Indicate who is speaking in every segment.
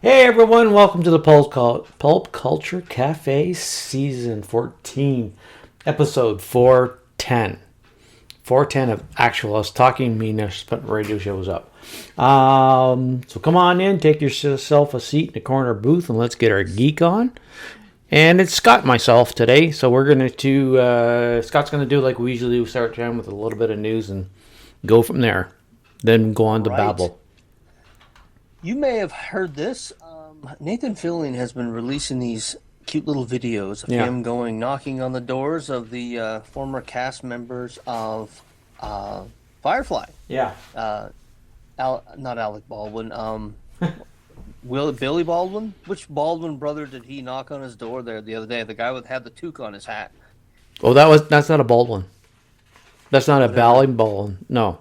Speaker 1: Hey everyone, welcome to the Pulp Culture Cafe Season 14, Episode 410. 410 of actual us talking meanness, but radio shows up. So come on in, take yourself a seat in the corner booth, and let's get our geek on. And it's Scott and myself today, so we're going to, Scott's going to do like we usually do, start time with a little bit of news and go from there. Then go on to
Speaker 2: Right.
Speaker 1: babble.
Speaker 2: You may have heard this. Nathan Fillion has been releasing these cute little videos of
Speaker 1: Yeah.
Speaker 2: him going knocking on the doors of the former cast members of Firefly.
Speaker 1: Yeah.
Speaker 2: Uh, not Alec Baldwin. Billy Baldwin? Which Baldwin brother did he knock on his door there the other day? The guy with had the toque on his hat.
Speaker 1: Oh, that's not a Baldwin. That's not a
Speaker 2: Whatever.
Speaker 1: Bally Baldwin. No.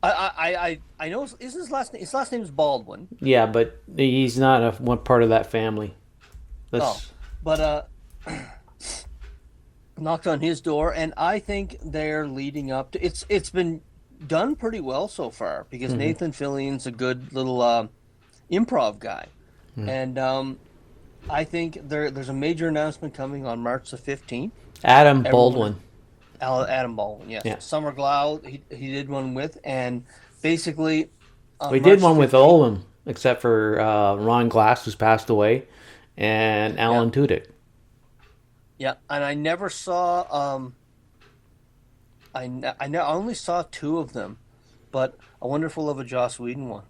Speaker 2: I know. Is his last name is Baldwin?
Speaker 1: Yeah, but he's not one part of that family.
Speaker 2: Oh,
Speaker 1: That's
Speaker 2: but knocked on his door, and I think they're leading up to it's been done pretty well so far because
Speaker 1: mm-hmm.
Speaker 2: Nathan Fillion's a good little improv guy, and I think there's a major announcement coming on March the 15th.
Speaker 1: Adam
Speaker 2: Everyone is
Speaker 1: Baldwin.
Speaker 2: Adam Baldwin, yes.
Speaker 1: Yeah,
Speaker 2: Summer Glau, he did one with, and basically
Speaker 1: we
Speaker 2: on
Speaker 1: did
Speaker 2: March
Speaker 1: one with
Speaker 2: 15th.
Speaker 1: all of them except for Ron Glass, who's passed away, and
Speaker 2: Yeah,
Speaker 1: Alan Tudyk.
Speaker 2: yeah, and I never saw I only saw two of them, but I wonder if we'll have a Joss Whedon one.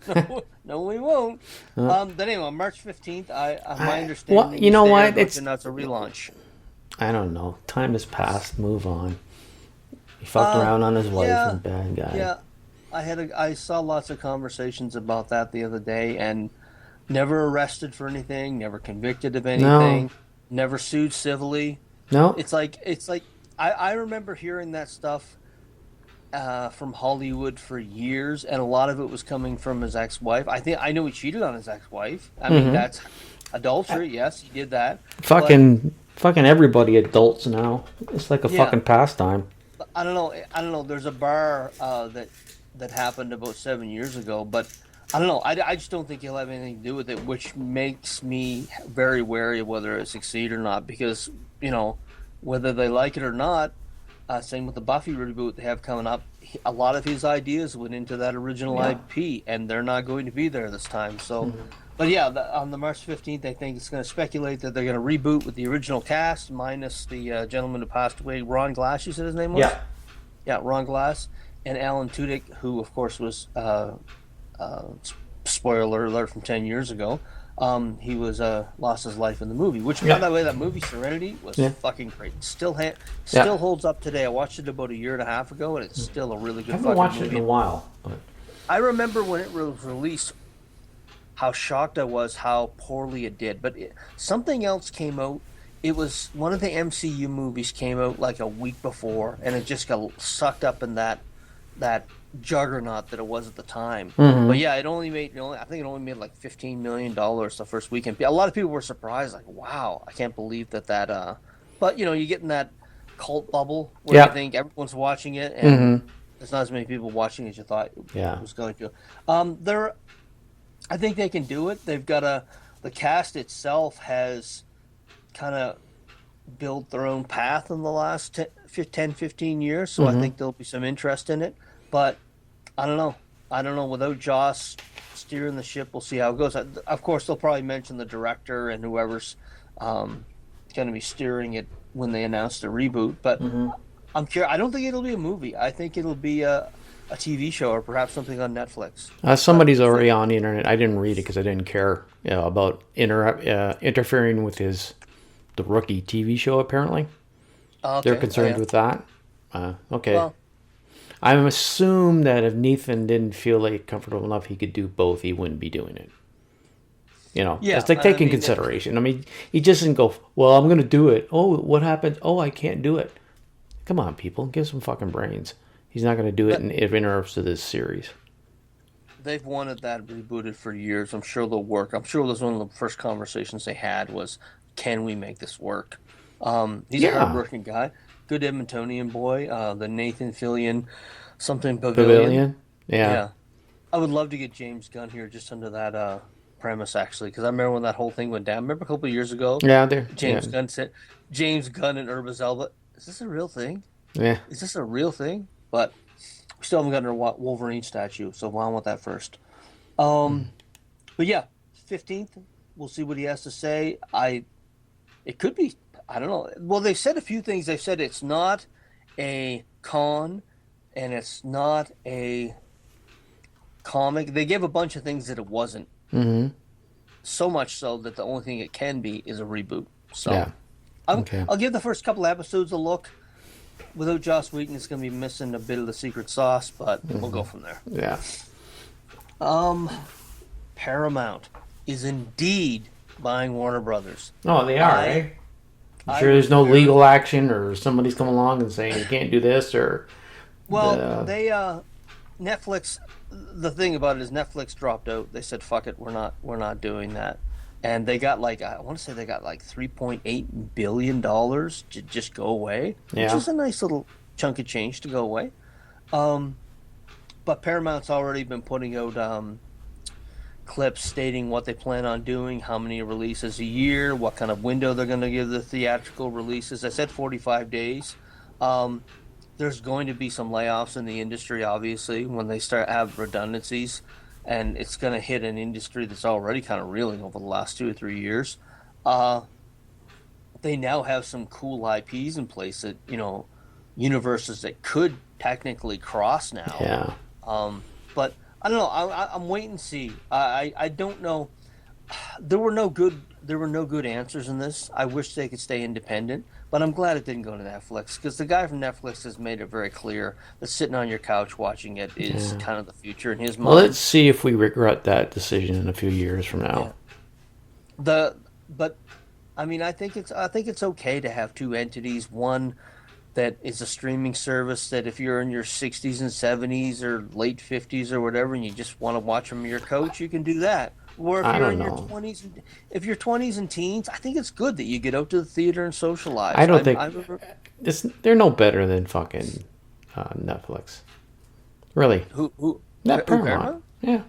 Speaker 2: No, no, we won't. Then anyway, March 15th, my
Speaker 1: Well,
Speaker 2: understanding
Speaker 1: you
Speaker 2: is
Speaker 1: know
Speaker 2: they are
Speaker 1: what?
Speaker 2: going to announce a relaunch.
Speaker 1: I don't know. Time has passed. Move on. He fucked
Speaker 2: Uh,
Speaker 1: around on his wife
Speaker 2: yeah,
Speaker 1: and bad guy.
Speaker 2: yeah. I saw lots of conversations about that the other day, and never arrested for anything, never convicted of
Speaker 1: No,
Speaker 2: anything, never sued civilly.
Speaker 1: no.
Speaker 2: It's like I remember hearing that stuff from Hollywood for years, and a lot of it was coming from his ex-wife. I know he cheated on his ex-wife. I mean,
Speaker 1: Mm-hmm.
Speaker 2: that's adultery. Yes, he did that. But
Speaker 1: Fucking everybody adults now. It's like a
Speaker 2: yeah,
Speaker 1: fucking pastime.
Speaker 2: but I don't know. I don't know. There's a bar that happened about 7 years ago, but I don't know. I just don't think he'll have anything to do with it, which makes me very wary of whether it succeed or not. Because whether they like it or not. Same with the Buffy reboot they have coming up. A lot of his ideas went into that original
Speaker 1: Yeah.
Speaker 2: IP, and they're not going to be there this time. So,
Speaker 1: Mhm.
Speaker 2: but yeah, on the March 15th, I think it's going to speculate that they're going to reboot with the original cast, minus the gentleman who passed away, Ron Glass. You said his name was?
Speaker 1: Yeah.
Speaker 2: Yeah, Ron Glass and Alan Tudyk, who of course was uh, spoiler alert from 10 years ago. He was lost his life in the movie, which by
Speaker 1: Yeah.
Speaker 2: the way, that movie Serenity was
Speaker 1: Yeah.
Speaker 2: fucking great.
Speaker 1: Yeah.
Speaker 2: Still holds up today. I watched it about a year and a half ago, and it's still a really
Speaker 1: I
Speaker 2: good
Speaker 1: haven't
Speaker 2: fucking
Speaker 1: watched it in a
Speaker 2: movie.
Speaker 1: while, but
Speaker 2: I remember when it was released, how shocked I was how poorly it did. But something else came out. It was one of the MCU movies came out like a week before, and it just got sucked up in that juggernaut that it was at the time. But
Speaker 1: mm-hmm.
Speaker 2: yeah, I think it only made like $15 million the first weekend. A lot of people were surprised, like, wow, I can't believe that. But you get in that cult bubble where you
Speaker 1: Yeah.
Speaker 2: think everyone's watching it, and
Speaker 1: Mm-hmm.
Speaker 2: there's not as many people watching as you thought it
Speaker 1: Yeah.
Speaker 2: was going to. I think they can do it. They've got the cast itself has kind of built their own path in the last 10, 15 years, so I
Speaker 1: Mm-hmm.
Speaker 2: think there'll be some interest in it. But I don't know. I don't know. Without Joss steering the ship, we'll see how it goes. Of course, they'll probably mention the director and whoever's going to be steering it when they announce the reboot. But
Speaker 1: Mm-hmm.
Speaker 2: I'm curious. I don't think it'll be a movie. I think it'll be a TV show or perhaps something on Netflix. But
Speaker 1: Somebody's already on the internet. I didn't read it because I didn't care, about interfering with the rookie TV show. Apparently, they're
Speaker 2: okay. Oh
Speaker 1: concerned
Speaker 2: yeah.
Speaker 1: with that. Okay,
Speaker 2: Well,
Speaker 1: I'm assume that if Nathan didn't feel like comfortable enough, he could do both. He wouldn't be doing it.
Speaker 2: yeah.
Speaker 1: It's like
Speaker 2: I
Speaker 1: taking
Speaker 2: mean,
Speaker 1: consideration. I mean, he just didn't go, well, I'm going to do it. Oh, what happened? Oh, I can't do it. Come on, people. Give some fucking brains. He's not going to do it
Speaker 2: that
Speaker 1: in if interrupts to this series.
Speaker 2: they've wanted that rebooted for years. I'm sure they'll work. I'm sure that's one of the first conversations they had was, can we make this work? He's a
Speaker 1: Yeah.
Speaker 2: hardworking guy, good Edmontonian boy. The Nathan Fillion something pavilion.
Speaker 1: Pavilion? Yeah.
Speaker 2: Yeah. I would love to get James Gunn here just under that premise, actually, because I remember when that whole thing went down. Remember a couple of years ago,
Speaker 1: Yeah, there. Yeah,
Speaker 2: James Gunn and Urban Elba. Is this a real thing?
Speaker 1: yeah.
Speaker 2: Is this a real thing? But we still haven't gotten our Wolverine statue, so I want that first. But yeah, 15th. We'll see what he has to say. It could be. I don't know. Well, they've said a few things. They've said it's not a con, and it's not a comic. They gave a bunch of things that it wasn't.
Speaker 1: Mm-hmm.
Speaker 2: So much so that the only thing it can be is a reboot. So
Speaker 1: Yeah. Okay.
Speaker 2: I'll give the first couple episodes a look. Without Joss Whedon, it's going to be missing a bit of the secret sauce, but we'll go from there.
Speaker 1: Yeah.
Speaker 2: Paramount is indeed buying Warner Brothers.
Speaker 1: Oh, they are, eh? I'm sure there's no legal action or somebody's come along and saying you can't do this or...
Speaker 2: Well, Netflix, the thing about it is Netflix dropped out. They said, fuck it, we're not doing that. And they got I want to say they got $3.8 billion to just go away, which is a nice little chunk of change to go away. But Paramount's already been putting out clips stating what they plan on doing, how many releases a year, what kind of window they're going to give the theatrical releases. I said 45 days. There's going to be some layoffs in the industry, obviously, when they start have redundancies. And it's going to hit an industry that's already kind of reeling over the last 2 or 3 years. They now have some cool IPs in place that, universes that could technically cross now.
Speaker 1: Yeah.
Speaker 2: But I don't know. I'm waiting to see. I don't know. There were no good answers in this. I wish they could stay independent, but I'm glad it didn't go to Netflix because the guy from Netflix has made it very clear that sitting on your couch watching it is kind of the future in his mind.
Speaker 1: Well, let's see if we regret that decision in a few years from now.
Speaker 2: Yeah. But I mean, I think it's okay to have two entities. One that is a streaming service that if you're in your 60s and 70s or late 50s or whatever, and you just want to watch from your couch, you can do that. Or if you're in your 20s, if you're 20s and teens, I think it's good that you get out to the theater and socialize.
Speaker 1: I don't think they're no better than fucking Netflix. Really?
Speaker 2: Who?
Speaker 1: Paramount. Yeah.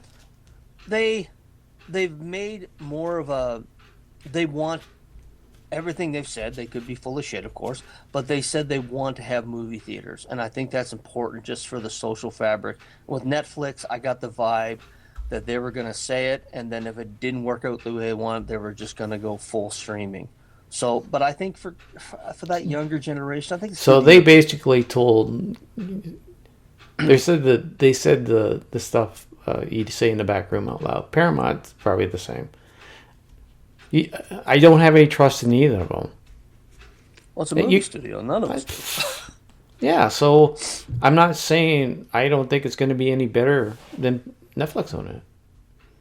Speaker 2: They've made more of a. They want everything they've said. They could be full of shit, of course, but they said they want to have movie theaters, and I think that's important just for the social fabric. With Netflix, I got the vibe that they were going to say it, and then if it didn't work out the way they wanted, they were just going to go full streaming. So, but I think for that younger generation, I think it's
Speaker 1: so. They basically told. They said the stuff you'd say in the back room out loud. Paramount's probably the same. I don't have any trust in either of them.
Speaker 2: Well, it's a movie studio. None of us do.
Speaker 1: Yeah, so I'm not saying I don't think it's going to be any better than Netflix on it.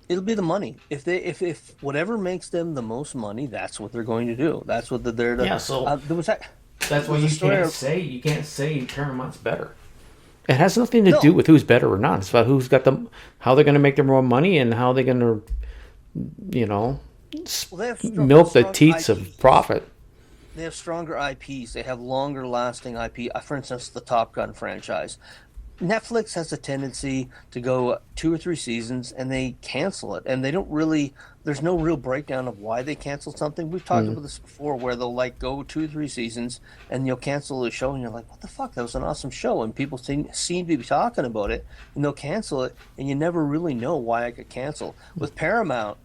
Speaker 2: It'll be the money. If whatever makes them the most money, that's what they're going to do. That's what they're.
Speaker 1: Yeah, so that's why you can't say Paramount's better. It has nothing to do with who's better or not. It's about who's got them, how they're going to make their more money, and how they're going to, milk the teats of profit.
Speaker 2: They have stronger IPs. They have longer lasting IP. For instance, the Top Gun franchise. Netflix has a tendency to go 2 or 3 seasons and they cancel it. And they don't really, there's no real breakdown of why they cancel something. We've talked about this before where they'll go 2 or 3 seasons and you'll cancel the show and you're like, what the fuck? That was an awesome show. And people seem to be talking about it and they'll cancel it and you never really know why it got canceled. With Paramount,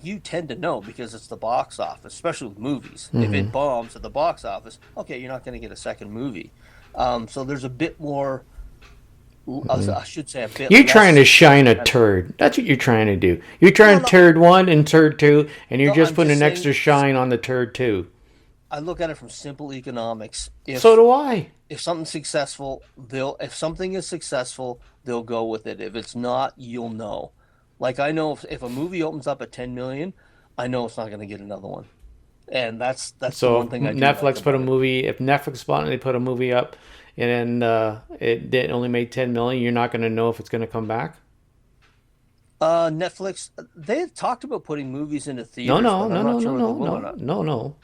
Speaker 2: you tend to know because it's the box office, especially with movies. If it bombs at the box office, okay, you're not going to get a second movie. So there's a bit more. I should say a bit.
Speaker 1: You're trying to shine a turd. That's what you're trying to do. You're trying to turd 1 and turd 2, and you're just putting an extra shine on the turd 2.
Speaker 2: I look at it from simple economics.
Speaker 1: So do I.
Speaker 2: If something's successful, if something is successful, they'll go with it. If it's not, you'll know. Like I know if a movie opens up at 10 million, I know it's not going to get another one. And that's the one thing I do.
Speaker 1: Netflix put a movie. If Netflix spontaneously put a movie up, and then it only made 10 million, you're not going to know if it's going to come back.
Speaker 2: Netflix, they had talked about putting movies into theaters.
Speaker 1: No.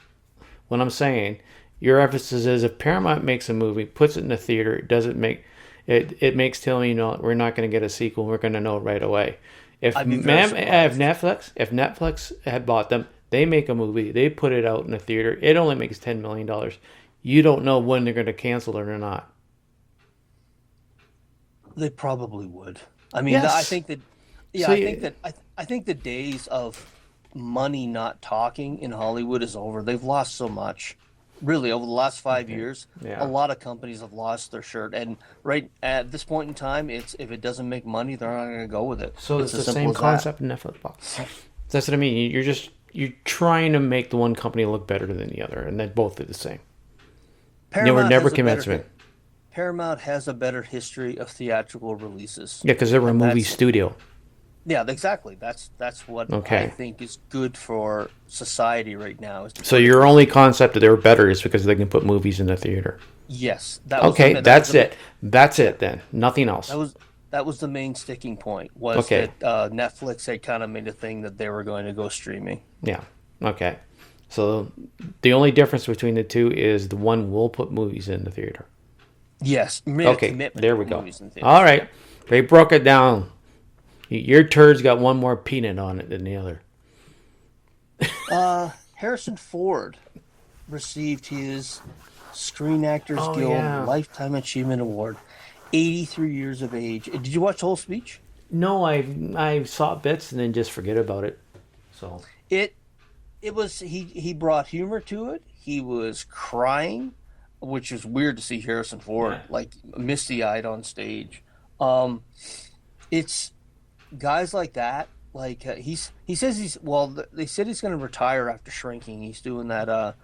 Speaker 1: What I'm saying, your emphasis is if Paramount makes a movie, puts it in the theater, it doesn't make. It makes telling we're not going to get a sequel. We're going to know right away. If
Speaker 2: I'd be very surprised.
Speaker 1: If Netflix had bought them, they make a movie, they put it out in a theater. It only makes $10 million. You don't know when they're going to cancel it or not.
Speaker 2: They probably would. I mean, I
Speaker 1: Yes.
Speaker 2: think that, yeah,
Speaker 1: So
Speaker 2: I think that I think the days of money not talking in Hollywood is over. They've lost so much. Really, over the last 5 years, a
Speaker 1: yeah.
Speaker 2: lot of companies have lost their shirt. And right at this point in time, it's if it doesn't make money, they're not going to go with it.
Speaker 1: So
Speaker 2: It's
Speaker 1: it's
Speaker 2: as
Speaker 1: the
Speaker 2: simple
Speaker 1: same
Speaker 2: as that.
Speaker 1: concept in Netflix box. That's what I mean. You're trying to make the one company look better than the other, and they both are the same. They were
Speaker 2: Paramount
Speaker 1: never
Speaker 2: has a better
Speaker 1: commencement.
Speaker 2: hit. Paramount has a better history of theatrical releases,
Speaker 1: Yeah, because they were a
Speaker 2: and
Speaker 1: movie
Speaker 2: that's
Speaker 1: studio.
Speaker 2: yeah, exactly. That's what I
Speaker 1: Okay.
Speaker 2: think is good for society right now is to
Speaker 1: So
Speaker 2: put it
Speaker 1: your
Speaker 2: this
Speaker 1: only
Speaker 2: way.
Speaker 1: concept that they were better is because they can put movies in the theater.
Speaker 2: Yes,
Speaker 1: Okay, that's
Speaker 2: the
Speaker 1: it. That's
Speaker 2: yeah
Speaker 1: it then. Nothing
Speaker 2: that
Speaker 1: else.
Speaker 2: was that was the main sticking point was
Speaker 1: Okay.
Speaker 2: that Netflix had kind of made a thing that they were going to go streaming.
Speaker 1: Yeah. Okay. So the only difference between the two is the one will put movies in the theater.
Speaker 2: Yes, made a
Speaker 1: Okay,
Speaker 2: commitment to
Speaker 1: there we
Speaker 2: put
Speaker 1: go.
Speaker 2: movies in
Speaker 1: All
Speaker 2: theaters.
Speaker 1: right.
Speaker 2: Yep.
Speaker 1: They broke it down. Your turd's got one more peanut on it than the other.
Speaker 2: Harrison Ford received his Screen Actors
Speaker 1: Oh
Speaker 2: Guild
Speaker 1: yeah.
Speaker 2: Lifetime Achievement Award, 83 years of age. Did you watch the whole speech?
Speaker 1: No, I saw bits and then just forget about it. So
Speaker 2: It it was he brought humor to it. He was crying, which is weird to see Harrison Ford
Speaker 1: yeah.
Speaker 2: like misty-eyed on stage. Um, it's guys like that. Like he says they said he's going to retire after Shrinking. He's doing that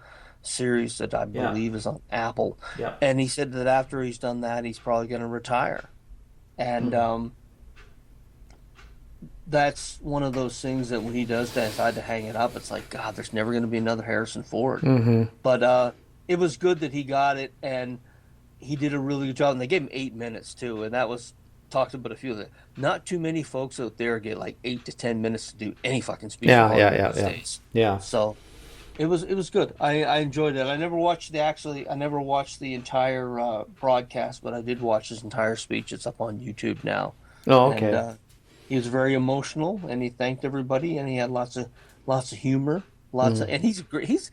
Speaker 2: series that I
Speaker 1: Yeah.
Speaker 2: believe is on Apple,
Speaker 1: Yeah.
Speaker 2: and he said that after he's done that, he's probably going to retire. And that's one of those things that when he does decide to hang it up, it's like God, there's never going to be another Harrison Ford.
Speaker 1: Mm-hmm.
Speaker 2: But it was good that he got it, and he did a really good job. And they gave him 8 minutes too, and that was talked about a few of it. Not too many folks out there get like 8 to 10 minutes to do any fucking speech in
Speaker 1: Yeah, yeah,
Speaker 2: Hollywood
Speaker 1: yeah,
Speaker 2: these
Speaker 1: yeah.
Speaker 2: days.
Speaker 1: Yeah.
Speaker 2: So it was good. I enjoyed it. I never watched the entire broadcast, but I did watch his entire speech. It's up on YouTube now,
Speaker 1: Oh,
Speaker 2: and
Speaker 1: okay.
Speaker 2: he was very emotional, and he thanked everybody, and he had lots of humor, and he's great.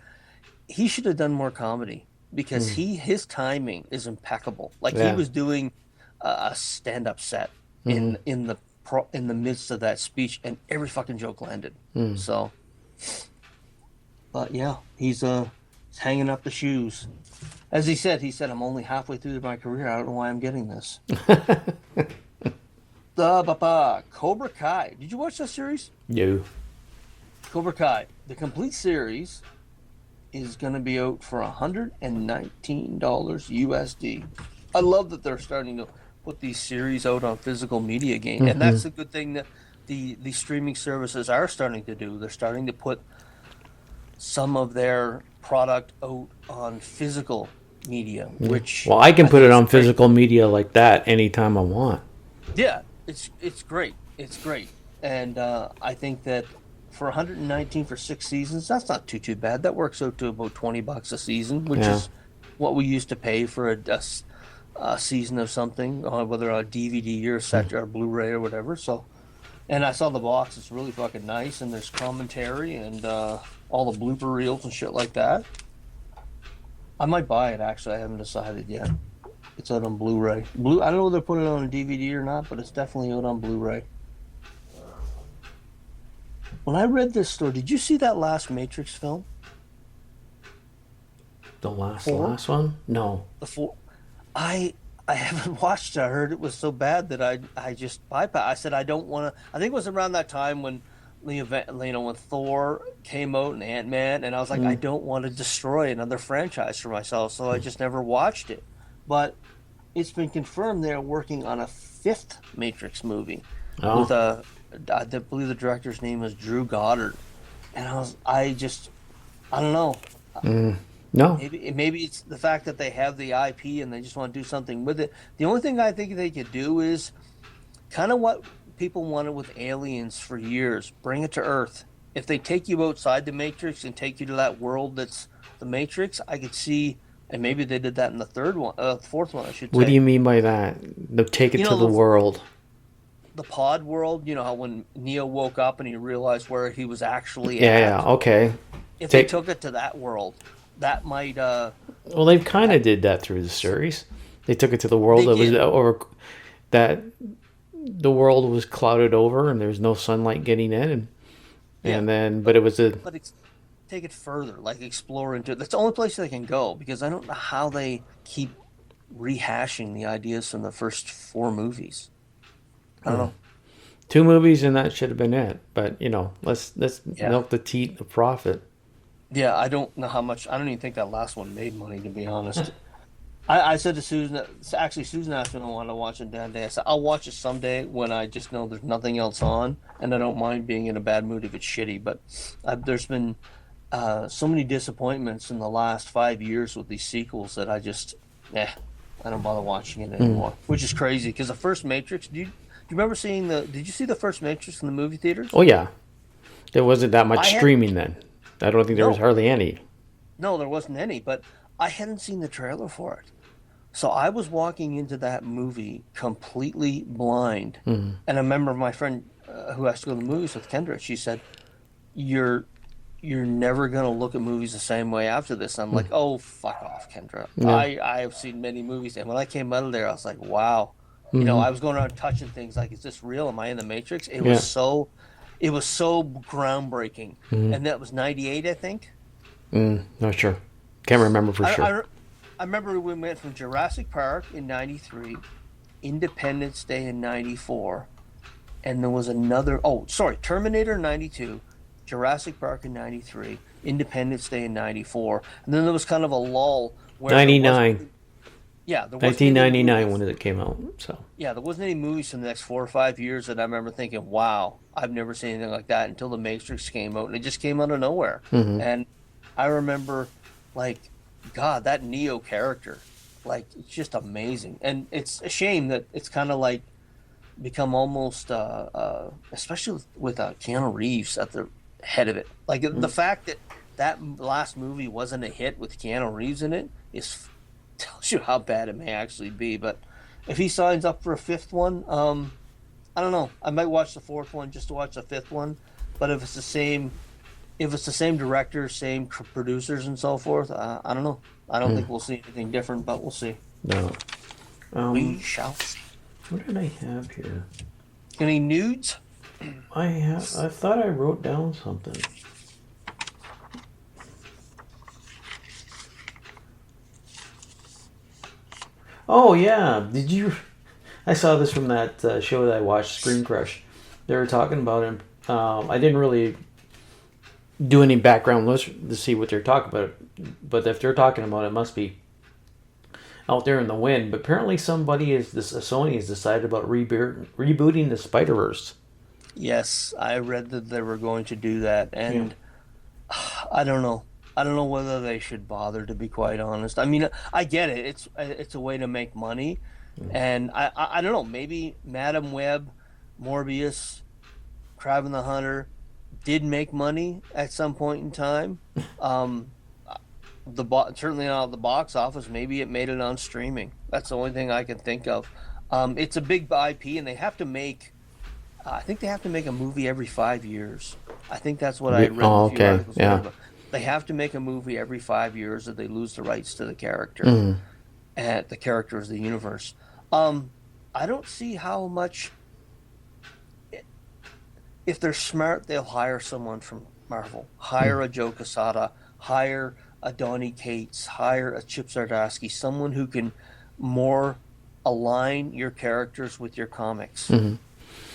Speaker 2: He should have done more comedy because his timing is impeccable. Like he
Speaker 1: Yeah.
Speaker 2: was doing a stand up set in the midst of that speech, and every fucking joke landed. So, but yeah, he's hanging up the shoes. As he said, I'm only halfway through my career. I don't know why I'm getting this. Cobra Kai. Did you watch that series?
Speaker 1: You.
Speaker 2: Cobra Kai. The complete series is going to be out for $119 USD. I love that they're starting to put these series out on physical media again, and
Speaker 1: Mm-hmm.
Speaker 2: that's a good thing that the streaming services are starting to do. They're starting to put some of their product out on physical media, which
Speaker 1: Well, I can
Speaker 2: I
Speaker 1: put
Speaker 2: think
Speaker 1: it
Speaker 2: is
Speaker 1: on
Speaker 2: great.
Speaker 1: physical media like that anytime I want.
Speaker 2: Yeah, it's great. It's great, and I think that for 119 for 6 seasons, that's not too bad. That works out to about $20 a season, which
Speaker 1: Yeah.
Speaker 2: is what we used to pay for a season of something, whether on DVD or set or Blu-ray or whatever. So, and I saw the box; it's really fucking nice, and there's commentary and all the blooper reels and shit like that. I might buy it actually. I haven't decided yet. It's out on Blu-ray. I don't know if they're putting it on a DVD or not, but it's definitely out on Blu-ray. When I read this story, did you see that last Matrix film?
Speaker 1: The
Speaker 2: Four?
Speaker 1: last one? No.
Speaker 2: The four? I I haven't watched it. I heard it was so bad that I just bypassed. I said I don't want to. I think it was around that time when the event, when Thor came out and Ant-Man, and I was like, I
Speaker 1: Mm.
Speaker 2: don't want to destroy another franchise for myself, so I just never watched it. But it's been confirmed they're working on a fifth Matrix movie with
Speaker 1: Oh.
Speaker 2: I believe the director's name is Drew Goddard, and I don't know.
Speaker 1: Mm. No.
Speaker 2: Maybe it's the fact that they have the IP and they just want to do something with it. The only thing I think they could do is kind of what people wanted with Aliens for years. Bring it to Earth. If they take you outside the Matrix and take you to that world that's the Matrix, I could see and maybe they did that in the fourth one, I should
Speaker 1: What do
Speaker 2: say.
Speaker 1: you mean by that? The take it
Speaker 2: You
Speaker 1: to
Speaker 2: know,
Speaker 1: the world.
Speaker 2: the pod world. You know how when Neo woke up and he realized where he was actually
Speaker 1: Yeah, yeah,
Speaker 2: at.
Speaker 1: okay.
Speaker 2: If they
Speaker 1: Take.
Speaker 2: took it to that world, that might
Speaker 1: Well, they've kind of
Speaker 2: that
Speaker 1: did that through the series. They took it to the world
Speaker 2: they
Speaker 1: that was
Speaker 2: did.
Speaker 1: over, that the world was clouded over and there's no sunlight getting in,
Speaker 2: Yeah,
Speaker 1: and then but
Speaker 2: but
Speaker 1: it was a
Speaker 2: but take it further, like explore into. That's the only place they can go because I don't know how they keep rehashing the ideas from the first four movies. I don't know.
Speaker 1: two movies and that should have been it. But let's
Speaker 2: Yeah.
Speaker 1: milk the teat of profit.
Speaker 2: Yeah, I don't know how much. I don't even think that last one made money, to be honest. I said to Susan, actually, Susan asked me if I wanted to watch it that day. I said, I'll watch it someday when I just know there's nothing else on, and I don't mind being in a bad mood if it's shitty. But there's been so many disappointments in the last 5 years with these sequels that I don't bother watching it anymore, which is crazy because the first Matrix, do you remember seeing did you see the first Matrix in the movie theaters?
Speaker 1: Oh yeah, there wasn't that
Speaker 2: I
Speaker 1: much
Speaker 2: hadn't,
Speaker 1: streaming then. I don't think there was
Speaker 2: no,
Speaker 1: hardly any.
Speaker 2: no, there wasn't any, but I hadn't seen the trailer for it. So I was walking into that movie completely blind, and I remember my friend who has to go to the movies with Kendra. She said, "You're you're never gonna look at movies the same way after this." I'm like, "Oh, fuck off, Kendra."
Speaker 1: Yeah.
Speaker 2: I have seen many movies, and when I came out of there, I was like, "Wow."
Speaker 1: Hmm.
Speaker 2: I was going around touching things like, "Is this real? Am I in the Matrix?"
Speaker 1: Yeah.
Speaker 2: It was so groundbreaking,
Speaker 1: Hmm.
Speaker 2: and that was '98, I think.
Speaker 1: Not sure. Can't remember for
Speaker 2: I,
Speaker 1: sure.
Speaker 2: I, I remember we went from Jurassic Park in '93, Independence Day in '94, and there was another. Oh, sorry, Terminator '92, Jurassic Park in '93, Independence Day in '94, and then there was kind of a lull where there wasn't.
Speaker 1: 99.
Speaker 2: Yeah, there wasn't any
Speaker 1: 1999 when
Speaker 2: movies.
Speaker 1: it came out. So.
Speaker 2: Yeah, there wasn't any movies for the next 4 or 5 years that I remember thinking, "Wow, I've never seen anything like that." Until The Matrix came out, and it just came out of nowhere.
Speaker 1: Hmm.
Speaker 2: And I remember, like, God, that Neo character, like, it's just amazing. And it's a shame that it's kind of like become almost, especially with Keanu Reeves at the head of it. Like the fact that that last movie wasn't a hit with Keanu Reeves in it is tells you how bad it may actually be. But if he signs up for a fifth one, I don't know. I might watch the fourth one just to watch the fifth one. But if it's the same director, same producers, and so forth, I don't know. I don't think we'll see anything different, but we'll see.
Speaker 1: No.
Speaker 2: We shall see.
Speaker 1: What did I have here?
Speaker 2: Any nudes?
Speaker 1: I thought I wrote down something. Oh yeah, did you? I saw this from that show that I watched, Screen Crush. They were talking about him. I didn't really do any background list to see what they're talking about, but if they're talking about it, it must be out there in the wind. But apparently, Sony has decided about rebooting the Spider-Verse.
Speaker 2: Yes, I read that they were going to do that,
Speaker 1: Yeah.
Speaker 2: and I don't know. I don't know whether they should bother, to be quite honest. I mean, I get it. It's a way to make money, and I don't know. Maybe Madam Web, Morbius, Crab and the Hunter did make money at some point in time. Um, Certainly not at the box office. Maybe it made it on streaming. That's the only thing I can think of. It's a big IP, and they have to make. I think they have to make a movie every 5 years. I think that's what I had read in
Speaker 1: Oh,
Speaker 2: a few
Speaker 1: okay.
Speaker 2: articles.
Speaker 1: Yeah.
Speaker 2: They have to make a movie every 5 years, or they lose the rights to the character
Speaker 1: Mm.
Speaker 2: and the characters of the universe. Um, I don't see how much. If they're smart, they'll hire someone from Marvel. Hire a Joe Quesada. Hire a Donny Cates. Hire a Chip Zdarsky. Someone who can more align your characters with your comics.
Speaker 1: Mhm.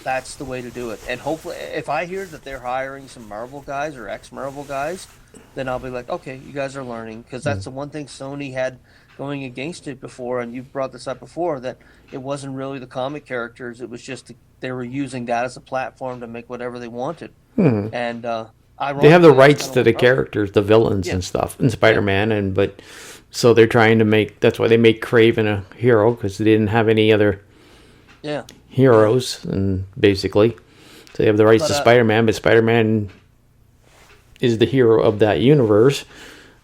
Speaker 2: That's the way to do it. And hopefully, if I hear that they're hiring some Marvel guys or ex-Marvel guys, then I'll be like, okay, you guys are learning. Because that's the one thing Sony had going against it before, and you've brought this up before, that it wasn't really the comic characters. It was just they were using that as a platform to make whatever they wanted.
Speaker 1: Hmm.
Speaker 2: And
Speaker 1: They have the
Speaker 2: ironically, that's
Speaker 1: rights
Speaker 2: kind of
Speaker 1: to
Speaker 2: what
Speaker 1: the
Speaker 2: Marvel.
Speaker 1: characters, the villains
Speaker 2: Yeah,
Speaker 1: and stuff, and
Speaker 2: yeah,
Speaker 1: Spider-Man, but so they're trying to make. That's why they made Craven a hero, because they didn't have any other
Speaker 2: yeah, yeah.
Speaker 1: heroes, and basically, so they have the rights
Speaker 2: But
Speaker 1: to Spider-Man, but Spider-Man is the hero of that universe.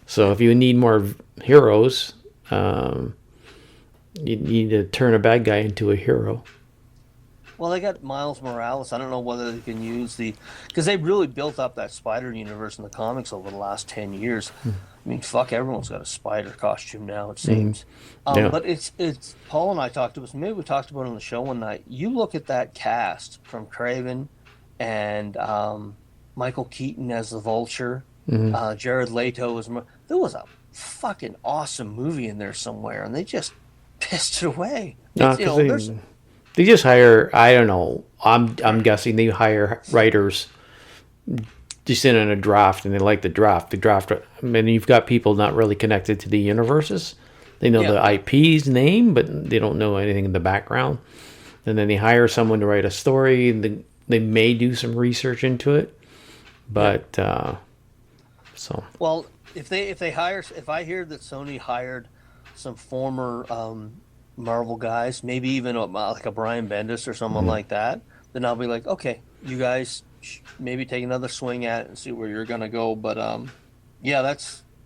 Speaker 1: So
Speaker 2: yeah,
Speaker 1: if you need more heroes, You need to turn a bad guy into a hero.
Speaker 2: Well, they got Miles Morales. I don't know whether they can use because they really built up that Spider universe in the comics over the last 10 years. I mean, fuck, everyone's got a Spider costume now, it seems.
Speaker 1: Yeah.
Speaker 2: But it's Paul and I talked about, maybe we talked about it on the show one night. You look at that cast from Craven and Michael Keaton as the Vulture, Jared Leto as, there was a fucking awesome movie in there somewhere, and they just pissed it away. It's, you know, there's
Speaker 1: they just hire. I don't know. I'm guessing they hire writers just in a draft, and they like the draft. The draft. I mean, you've got people not really connected to the universes. They know the IP's name, but they don't know anything in the background. And then they hire someone to write a story. And they may do some research into it, but so.
Speaker 2: Well, if I hear that Sony hired some former Marvel guys, maybe even like a Brian Bendis or someone like that, then I'll be like, okay, you guys maybe take another swing at it and see where you're gonna go. But yeah,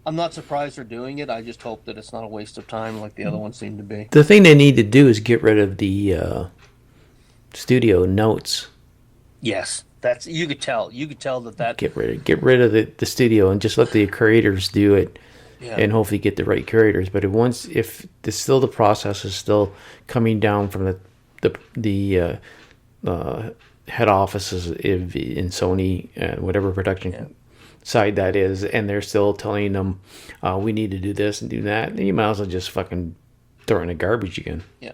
Speaker 2: I'm not surprised they're doing it. I just hope that it's not a waste of time like the other ones seem to be.
Speaker 1: The thing they need to do is get rid of the studio notes.
Speaker 2: Yes, you could tell that
Speaker 1: Get rid of the studio and just let the creators do it. Yeah. And hopefully get the right creators. But if the process is still coming down from the head offices in Sony, whatever production side that is, and they're still telling them, we need to do this and do that, then you might as well just fucking throw it in the garbage again.
Speaker 2: Yeah.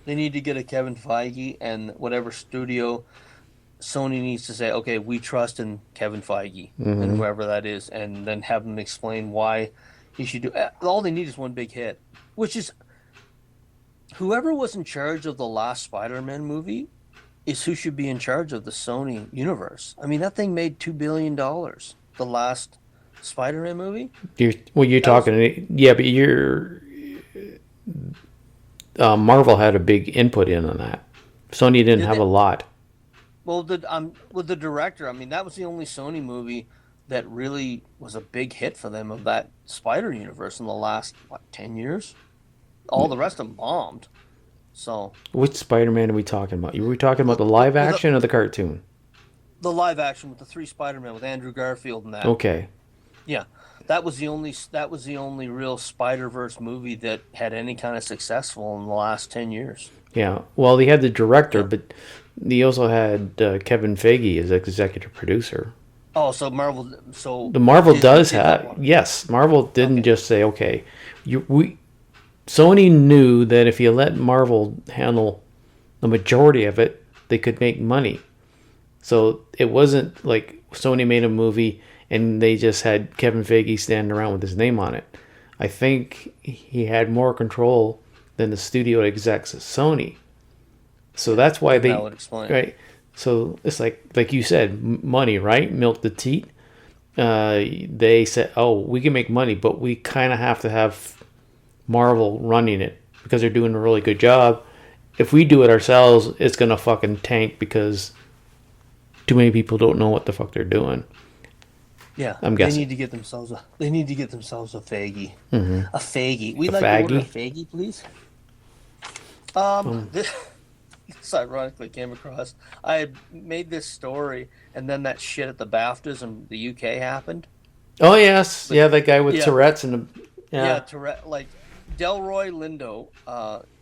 Speaker 2: They need to get a Kevin Feige and whatever studio Sony needs to say, okay, we trust in Kevin Feige and whoever that is, and then have them explain why he should do. All they need is one big hit, which is whoever was in charge of the last Spider-Man movie is who should be in charge of the Sony universe. I mean, that thing made $2 billion. The last Spider-Man movie.
Speaker 1: Marvel had a big input in on that. Sony didn't have a lot.
Speaker 2: Well, with the director, I mean, that was the only Sony movie that really was a big hit for them of that Spider universe in the last 10 years. All the rest of them bombed. So
Speaker 1: which Spider-Man are we talking about? Were we talking about the live action or the cartoon?
Speaker 2: The live action with the 3 Spider-Man with Andrew Garfield and that.
Speaker 1: Okay.
Speaker 2: Yeah. That was the only real Spider-Verse movie that had any kind of successful in the last 10 years.
Speaker 1: Yeah. Well, they had the director, but they also had Kevin Feige as executive producer.
Speaker 2: Oh, so Marvel.
Speaker 1: The Marvel does have. Yes, Marvel didn't just say, okay, Sony knew that if you let Marvel handle the majority of it, they could make money. So it wasn't like Sony made a movie and they just had Kevin Feige standing around with his name on it. I think he had more control than the studio execs at Sony. So that's why
Speaker 2: that would explain.
Speaker 1: Right. So it's like you said, money, right? Milk the teat. They said, oh, we can make money, but we kind of have to have Marvel running it because they're doing a really good job. If we do it ourselves, it's going to fucking tank because too many people don't know what the fuck they're doing.
Speaker 2: Yeah,
Speaker 1: I'm guessing.
Speaker 2: They need to get themselves a Feige.
Speaker 1: Mm-hmm.
Speaker 2: A Feige. We'd like to order a Feige, please. This ironically came across. I had made this story, and then that shit at the BAFTAs in the UK happened.
Speaker 1: Oh yes, that guy with Tourette's and
Speaker 2: Tourette. Like Delroy Lindo,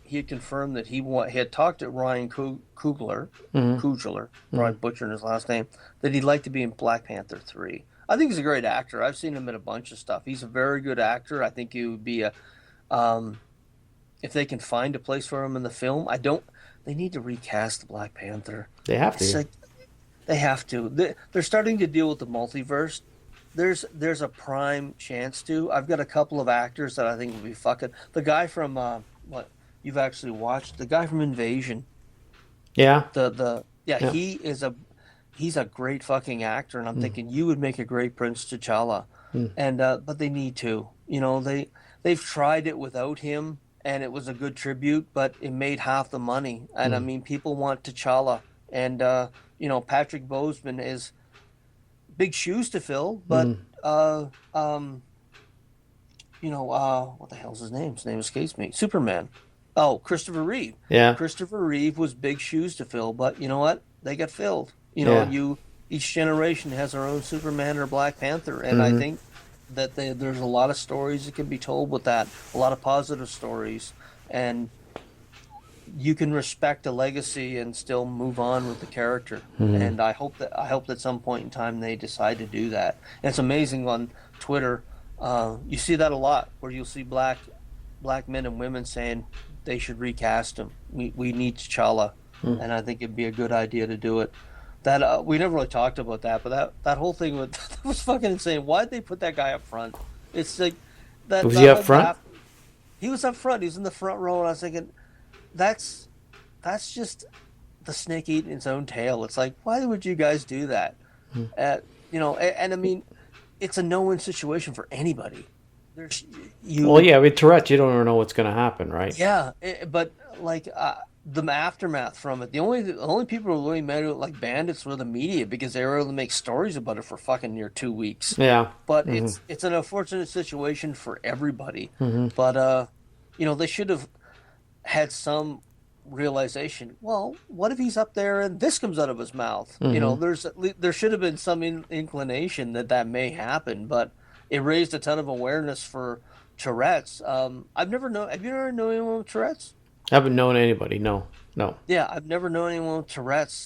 Speaker 2: he had confirmed that he had talked to Ryan Coogler, probably butchering his last name, that he'd like to be in Black Panther 3. I think he's a great actor. I've seen him in a bunch of stuff. He's a very good actor. I think he would be if they can find a place for him in the film. They need to recast the Black Panther.
Speaker 1: They have to.
Speaker 2: They have to. They're starting to deal with the multiverse. There's a prime chance to. I've got a couple of actors that I think would be fucking. The guy from what you've actually watched. The guy from Invasion.
Speaker 1: Yeah.
Speaker 2: He's a great fucking actor, and I'm thinking you would make a great Prince T'Challa. And but they need to. They've tried it without him. And it was a good tribute, but it made half the money. And I mean, people want T'Challa, and Patrick Boseman is big shoes to fill. But what the hell's his name? His name escapes me. Superman. Oh, Christopher Reeve.
Speaker 1: Yeah.
Speaker 2: Christopher Reeve was big shoes to fill, but you know what? They got filled.
Speaker 1: Yeah.
Speaker 2: Each generation has their own Superman or Black Panther, and I
Speaker 1: Mm-hmm.
Speaker 2: think that there's a lot of stories that can be told with that, a lot of positive stories, and you can respect a legacy and still move on with the character.
Speaker 1: Mm-hmm.
Speaker 2: And I hope that some point in time they decide to do that. And it's amazing on Twitter. You see that a lot, where you'll see black men and women saying they should recast him. We need T'Challa,
Speaker 1: Mm-hmm.
Speaker 2: and I think it'd be a good idea to do it. That we never really talked about that, but that whole thing that was fucking insane. Why'd they put that guy up front? It's like
Speaker 1: Was he
Speaker 2: that
Speaker 1: up
Speaker 2: whole
Speaker 1: front?
Speaker 2: draft. He was up front. He was in the front row, and I was thinking, that's just the snake eating its own tail. It's like, why would you guys do that? And I mean, it's a no-win situation for anybody. There's
Speaker 1: Well,
Speaker 2: you,
Speaker 1: yeah, with Tourette's, you don't know what's going to happen, right?
Speaker 2: yeah, but like the aftermath from it, the only people who really made it like bandits were the media because they were able to make stories about it for fucking near 2 weeks.
Speaker 1: Yeah.
Speaker 2: But
Speaker 1: Mm-hmm.
Speaker 2: it's an unfortunate situation for everybody.
Speaker 1: Mm-hmm.
Speaker 2: But they should have had some realization. Well, what if he's up there and this comes out of his mouth?
Speaker 1: Mm-hmm.
Speaker 2: There should have been some inclination that may happen, but it raised a ton of awareness for Tourette's. I've never known. Have you ever known anyone with Tourette's?
Speaker 1: I haven't known anybody. No. No.
Speaker 2: Yeah, I've never known anyone with Tourette's.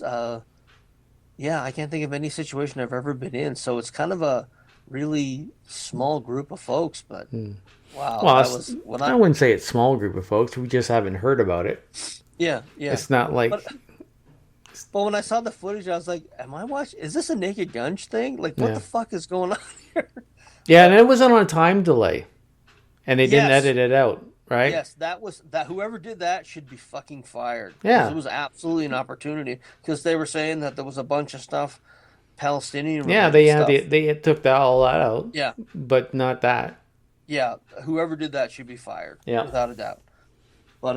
Speaker 2: Yeah, I can't think of any situation I've ever been in. So it's kind of a really small group of folks, but wow,
Speaker 1: Well,
Speaker 2: that was when
Speaker 1: I wouldn't say it's a small group of folks. We just haven't heard about it.
Speaker 2: yeah, yeah.
Speaker 1: It's not like,
Speaker 2: But when I saw the footage, I was like, "Am I watching? Is this a Naked Gun thing? Like, what
Speaker 1: yeah.
Speaker 2: the fuck is going on here?"
Speaker 1: Yeah, and it wasn't on a time delay. And they didn't
Speaker 2: Yes,
Speaker 1: edit it out, right?
Speaker 2: yes, that was that. Whoever did that should be fucking fired because
Speaker 1: Yeah.
Speaker 2: it was absolutely an opportunity. Because they were saying that there was a bunch of stuff, Palestinian
Speaker 1: Yeah,
Speaker 2: related stuff.
Speaker 1: they took all that out,
Speaker 2: Yeah,
Speaker 1: but not that.
Speaker 2: yeah. Whoever did that should be fired
Speaker 1: Yeah.
Speaker 2: without a doubt. But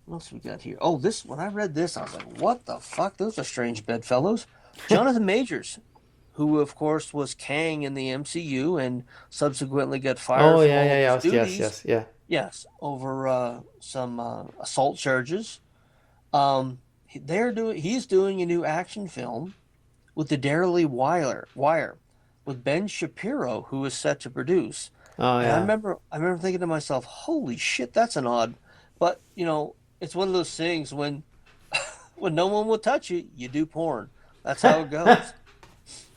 Speaker 2: what else we got here? Oh, this when I read this, I was like, "What the fuck? Those are strange bedfellows." Jonathan Majors, who of course was Kang in the MCU and subsequently got fired
Speaker 1: Oh,
Speaker 2: from
Speaker 1: yeah,
Speaker 2: all of
Speaker 1: yeah,
Speaker 2: his
Speaker 1: yes, yes,
Speaker 2: duties.
Speaker 1: yes, yeah.
Speaker 2: Yes, over some assault charges. He's doing a new action film with the Daily Wire with Ben Shapiro, who is set to produce.
Speaker 1: Oh,
Speaker 2: And I
Speaker 1: yeah.
Speaker 2: remember, I remember thinking to myself, "Holy shit, that's an odd." But it's one of those things when no one will touch you, you do porn. That's how it goes.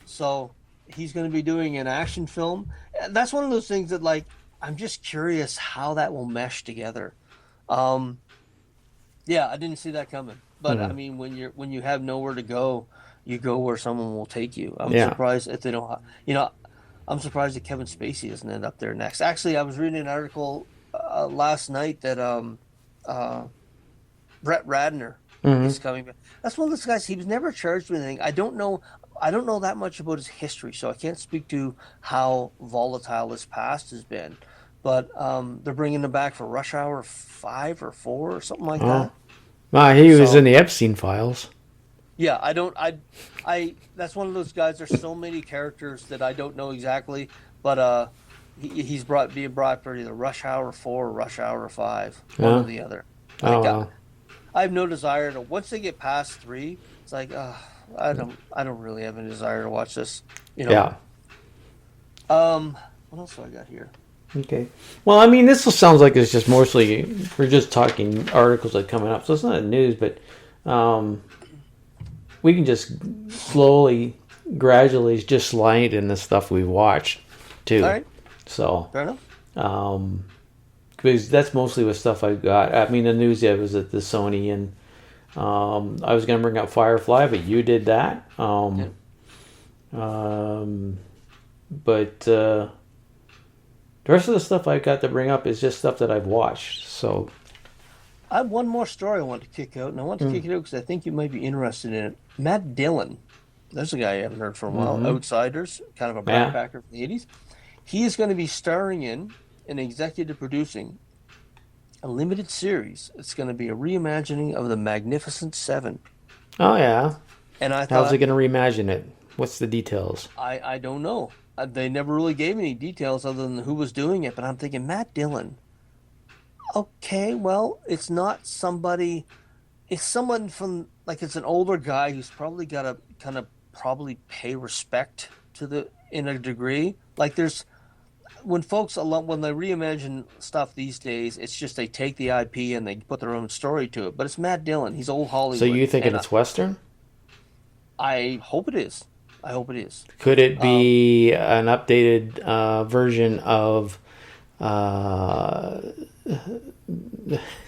Speaker 2: So he's going to be doing an action film. That's one of those things that, like, I'm just curious how that will mesh together. Um, yeah, I didn't see that coming. But I
Speaker 1: Mhm.
Speaker 2: mean, when you have nowhere to go, you go where someone will take you. I'm
Speaker 1: Yeah.
Speaker 2: surprised if they don't. I'm surprised that Kevin Spacey doesn't end up there next. Actually, I was reading an article last night that Brett Radner
Speaker 1: Hmm.
Speaker 2: is coming back. That's one of those guys. He was never charged with anything. I don't know. I don't know that much about his history, so I can't speak to how volatile his past has been. But they're bringing him back for Rush Hour 5 or 4 or something like
Speaker 1: Oh.
Speaker 2: that.
Speaker 1: He was in
Speaker 2: So
Speaker 1: the Epstein files.
Speaker 2: yeah, I don't. I. That's one of those guys. There's so many characters that I don't know exactly, but he's being brought for either Rush Hour 4 or Rush Hour 5, one or
Speaker 1: Oh,
Speaker 2: the other.
Speaker 1: oh,
Speaker 2: Like
Speaker 1: wow.
Speaker 2: I have no desire to. Once they get past 3, it's like I don't really have any desire to watch this. You know.
Speaker 1: Yeah.
Speaker 2: What else do I got here?
Speaker 1: Okay. Well, I mean, this sounds like it's just mostly, we're just talking articles that are coming up. So it's not news, but um, we can just slowly, gradually just slide in the stuff we watched,
Speaker 2: All
Speaker 1: too.
Speaker 2: right,
Speaker 1: So,
Speaker 2: fair enough.
Speaker 1: um, because that's mostly what stuff I've got. I mean, the news, yeah, was at the Sony, and I was going to bring up Firefly, but you did that.
Speaker 2: Yeah.
Speaker 1: But the rest of the stuff I got to bring up is just stuff that I've watched. So,
Speaker 2: I have one more story I want to kick out, and I want to kick it out because I think you might be interested in it. Matt Dillon, there's a guy I haven't heard for a while. Outsiders, kind of a
Speaker 1: yeah.
Speaker 2: backpacker from the 80s. He is going to be starring in and executive producing a limited series. It's going to be a reimagining of the Magnificent Seven.
Speaker 1: Oh, yeah.
Speaker 2: And I
Speaker 1: How's it
Speaker 2: thought,
Speaker 1: going to reimagine it? What's the details?
Speaker 2: I don't know. They never really gave any details other than who was doing it. But I'm thinking Matt Dillon. Okay, well, it's not somebody. It's someone from like it's an older guy who's probably got to kind of probably pay respect to the in a degree. Like there's when folks a lot when they reimagine stuff these days, it's just they take the IP and they put their own story to it. But it's Matt Dillon. He's old
Speaker 1: So
Speaker 2: Hollywood,
Speaker 1: you thinking
Speaker 2: and
Speaker 1: it's Western?
Speaker 2: I hope it is. I hope it is.
Speaker 1: Could it
Speaker 2: Um,
Speaker 1: be an updated version of uh,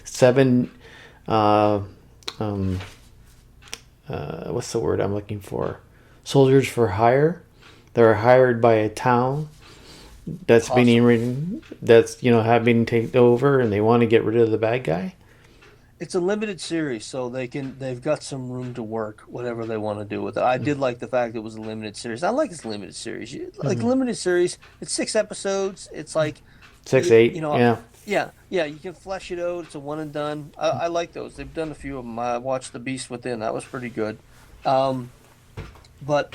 Speaker 1: seven? Uh, um, what's the word I'm looking for? Soldiers for hire. They're hired by a town that's being
Speaker 2: Possibly.
Speaker 1: written. That's have been taken over, and they want to get rid of the bad guy.
Speaker 2: It's a limited series, so they've got some room to work whatever they want to do with it. I did like the fact it was a limited series. I like this limited series. Like
Speaker 1: Mm-hmm.
Speaker 2: limited series, it's 6 episodes. It's like
Speaker 1: Six, eight,
Speaker 2: you know,
Speaker 1: yeah.
Speaker 2: yeah, yeah, you can flesh it out. It's a one and done. I like those. They've done a few of them. I watched The Beast Within. That was pretty good. Um, but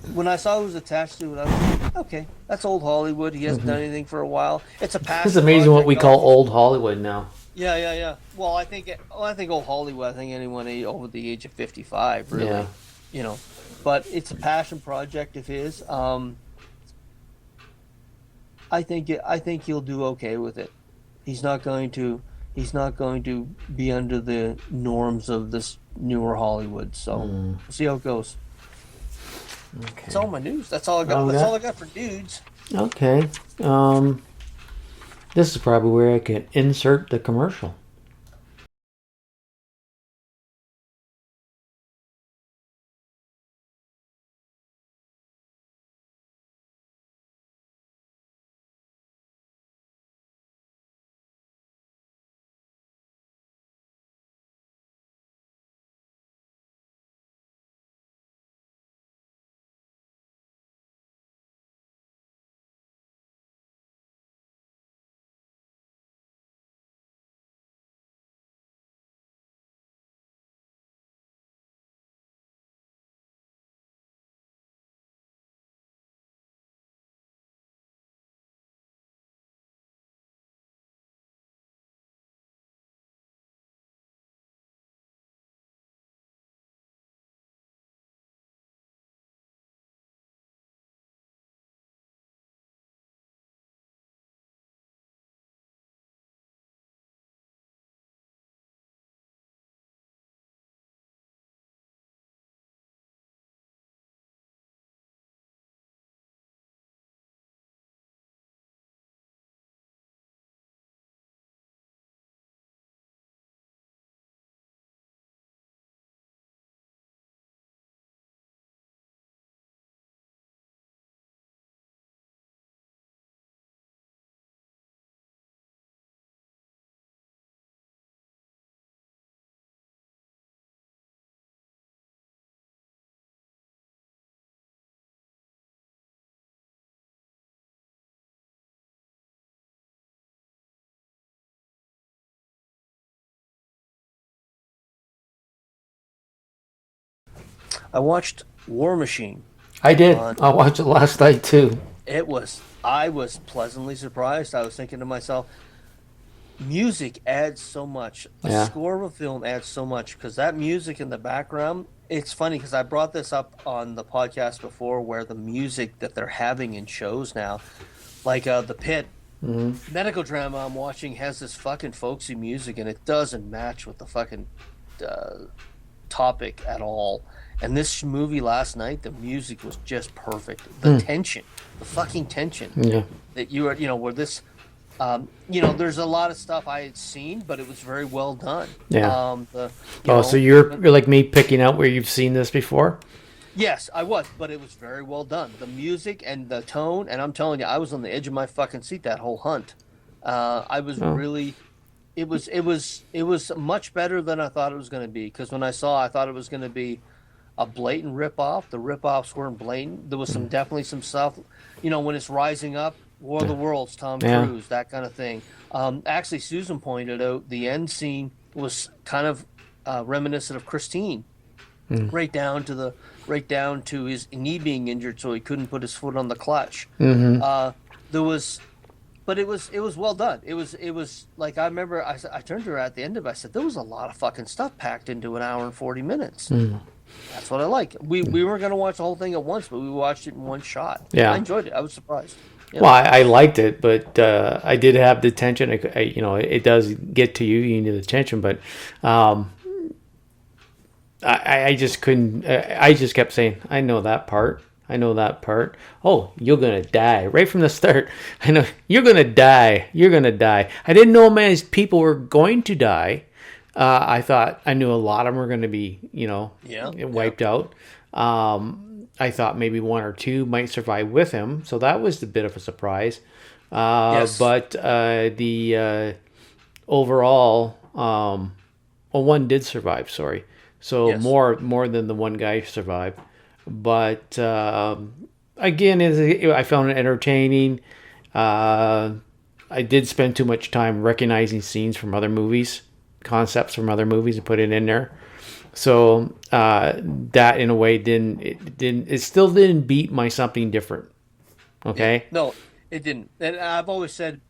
Speaker 2: when I saw who was attached to it, I was like, okay, that's old Hollywood. He hasn't done anything for a while. It's a
Speaker 1: It's
Speaker 2: passion
Speaker 1: amazing what
Speaker 2: project,
Speaker 1: we call
Speaker 2: obviously.
Speaker 1: old Hollywood now.
Speaker 2: Yeah, yeah, yeah. Well, I think old Hollywood. I think anyone over the age of 55,
Speaker 1: Yeah.
Speaker 2: really, you know. But it's a passion project of his. I think he'll do okay with it. He's not going to. He's not going to be under the norms of this newer Hollywood. So
Speaker 1: Mm,
Speaker 2: we'll see how it goes. That's all
Speaker 1: okay.
Speaker 2: my news. That's all I got.
Speaker 1: Oh,
Speaker 2: That's all I
Speaker 1: that
Speaker 2: got for dudes.
Speaker 1: okay. This is probably where I can insert the commercial.
Speaker 2: I watched War Machine
Speaker 1: I did.
Speaker 2: on.
Speaker 1: I watched it last night too.
Speaker 2: I was pleasantly surprised. I was thinking to myself, music adds so much. A
Speaker 1: Yeah.
Speaker 2: score of a film adds so much because that music in the background. It's funny because I brought this up on the podcast before, where the music that they're having in shows now, like The Pit,
Speaker 1: Hmm.
Speaker 2: medical drama I'm watching has this fucking folksy music and it doesn't match with the fucking uh, topic at all. And this movie last night, the music was just perfect. The tension, the fucking tension
Speaker 1: Yeah.
Speaker 2: that you are, where this, there's a lot of stuff I had seen, but it was very well done.
Speaker 1: Yeah.
Speaker 2: The, you
Speaker 1: Oh, so
Speaker 2: know,
Speaker 1: you're like me picking out where you've seen this before?
Speaker 2: yes, I was, but it was very well done. The music and the tone, and I'm telling you, I was on the edge of my fucking seat that whole hunt. I was
Speaker 1: Oh.
Speaker 2: really, it was much better than I thought it was going to be. Because when I saw, I thought it was going to be a blatant rip-off. The rip-offs weren't blatant. There was definitely some stuff, when it's rising up, War of the Worlds, Tom
Speaker 1: Yeah.
Speaker 2: Cruise, that kind of thing. Actually, Susan pointed out the end scene was kind of reminiscent of Christine. right down to his knee being injured, so he couldn't put his foot on the clutch.
Speaker 1: Mm-hmm.
Speaker 2: There was, but it was well done. It was like, I remember I turned to her at the end of it. I said, there was a lot of fucking stuff packed into an hour and 40 minutes.
Speaker 1: Mm.
Speaker 2: That's what I like. We weren't gonna watch the whole thing at once, but we watched it in one shot.
Speaker 1: Yeah.
Speaker 2: I enjoyed it. I was surprised. Yeah.
Speaker 1: Well, I liked it, but I did have the tension. It does get to you. You need the tension, but I just couldn't. I just kept saying, I know that part. I know that part. Oh, you're gonna die right from the start. I know you're gonna die. You're gonna die. I didn't know many people were going to die. I thought I knew a lot of them were going to be, wiped out. I thought maybe one or two might survive with him, so that was a bit of a surprise.
Speaker 2: Yes.
Speaker 1: But the overall, one did survive. Sorry, so
Speaker 2: Yes.
Speaker 1: more than the one guy survived. But again, I found it entertaining. I did spend too much time recognizing scenes from other movies, concepts from other movies, and put it in there. So that in a way it still didn't beat my something different. Okay.
Speaker 2: No, it didn't. And I've always said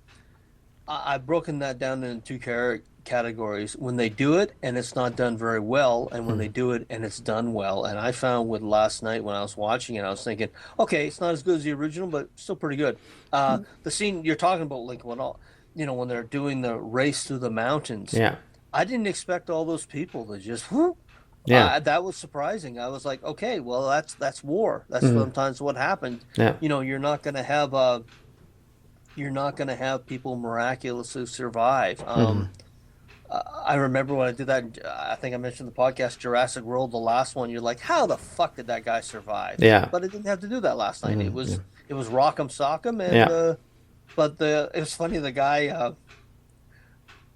Speaker 2: I've broken that down into two categories: when they do it and it's not done very well, and when they do it and it's done well. And I found with last night when I was watching it, I was thinking, okay, it's not as good as the original, but still pretty good. The scene you're talking about, like when they're doing the race through the mountains.
Speaker 1: Yeah.
Speaker 2: I didn't expect all those people to just.
Speaker 1: Yeah.
Speaker 2: That was surprising. I was like, okay, well, that's war. That's sometimes what happened.
Speaker 1: Yeah.
Speaker 2: You're not going to have people miraculously survive. I remember when I did that. I think I mentioned the podcast Jurassic World, the last one. You're like, how the fuck did that guy survive?
Speaker 1: Yeah.
Speaker 2: But I didn't have to do that last night. It was rock'em sock'em, and
Speaker 1: Yeah.
Speaker 2: it was funny.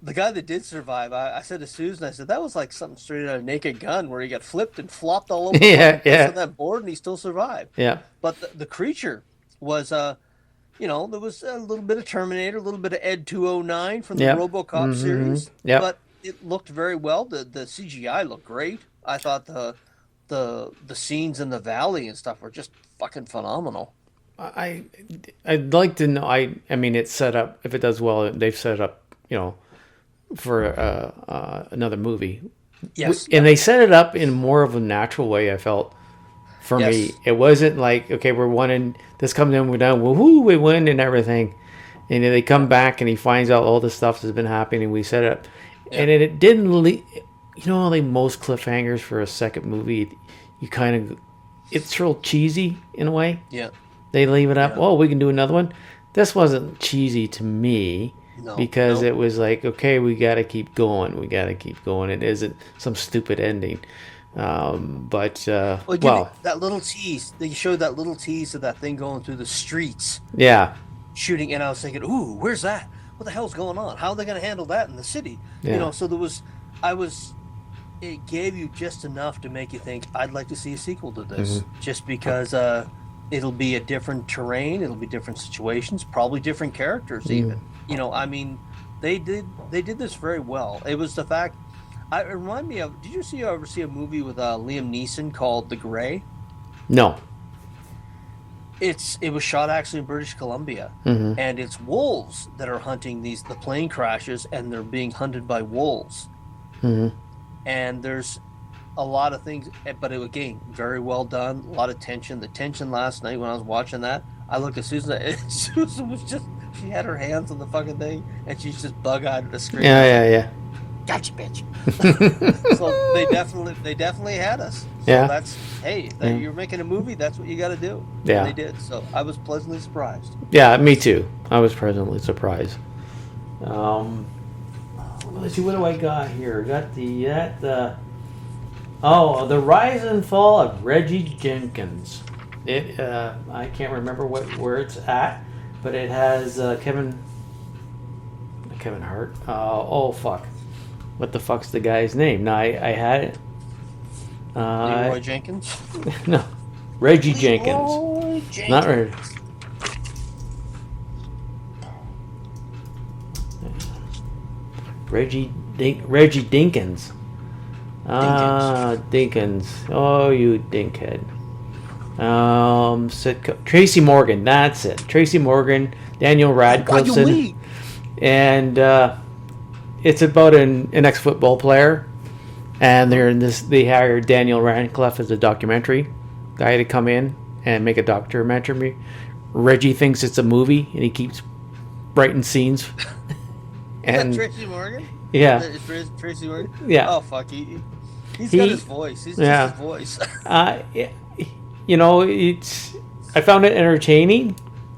Speaker 2: The guy that did survive, I said to Susan, I said, that was like something straight out of Naked Gun, where he got flipped and flopped all over on that board, and he still survived.
Speaker 1: Yeah.
Speaker 2: But the creature was, there was a little bit of Terminator, a little bit of Ed 209 from the RoboCop series.
Speaker 1: Yeah.
Speaker 2: But it looked very well. The CGI looked great. I thought the scenes in the valley and stuff were just fucking phenomenal.
Speaker 1: I'd like to know. I mean, it's set up. If it does well, they've set up, for another movie.
Speaker 2: Yes.
Speaker 1: And they set it up in more of a natural way, I felt, for me. It wasn't like, okay, we're winning, this comes in, we're done, woohoo, we win and everything. And then they come back and he finds out all the stuff that's been happening, we set it up. And it didn't, like most cliffhangers for a second movie, you kind of, it's real cheesy in a way.
Speaker 2: Yeah.
Speaker 1: They leave it up, we can do another one. This wasn't cheesy to me. Because it was like, okay, we got to keep going. It isn't some stupid ending. That
Speaker 2: little tease. They showed that little tease of that thing going through the streets.
Speaker 1: Yeah.
Speaker 2: Shooting, and I was thinking, ooh, where's that? What the hell's going on? How are they going to handle that in the city?
Speaker 1: Yeah.
Speaker 2: So it gave you just enough to make you think, I'd like to see a sequel to this. Just because it'll be a different terrain, it'll be different situations, probably different characters even. They did this very well. It was the fact. It reminded me of. Did you ever see a movie with Liam Neeson called The Grey?
Speaker 1: No.
Speaker 2: It was shot actually in British Columbia, and it's wolves that are hunting the plane crashes, and they're being hunted by wolves. And there's a lot of things, but again, very well done. A lot of tension. The tension last night when I was watching that, I looked at Susan, and Susan was just. She had her hands on the fucking thing, and she's just bug-eyed at the screen.
Speaker 1: Yeah.
Speaker 2: Gotcha, bitch. So they definitely had us. So that's you're making a movie. That's what you got to do.
Speaker 1: Yeah,
Speaker 2: and they did. So I was pleasantly surprised.
Speaker 1: Yeah, me too. I was pleasantly surprised. Let's see, what do I got here? Got the Rise and Fall of Reggie Jenkins. I can't remember where it's at. But it has Kevin Hart. Fuck. What the fuck's the guy's name? No, I had it.
Speaker 2: Leroy Jenkins?
Speaker 1: No. Reggie Jenkins. Not Reggie. Reggie Dinkins. Dinkins. Oh, you dinkhead. Tracy Morgan. That's it. Tracy Morgan, Daniel Radcliffe, and it's about an ex-football player, and they're in this. They hired Daniel Radcliffe as a documentary guy to come in and make a documentary. Reggie thinks it's a movie, and he keeps writing scenes.
Speaker 2: And Tracy Morgan.
Speaker 1: Yeah.
Speaker 2: Tracy Morgan.
Speaker 1: Yeah.
Speaker 2: Oh fuck, he's got his voice. He's just his voice.
Speaker 1: You know, I found it entertaining.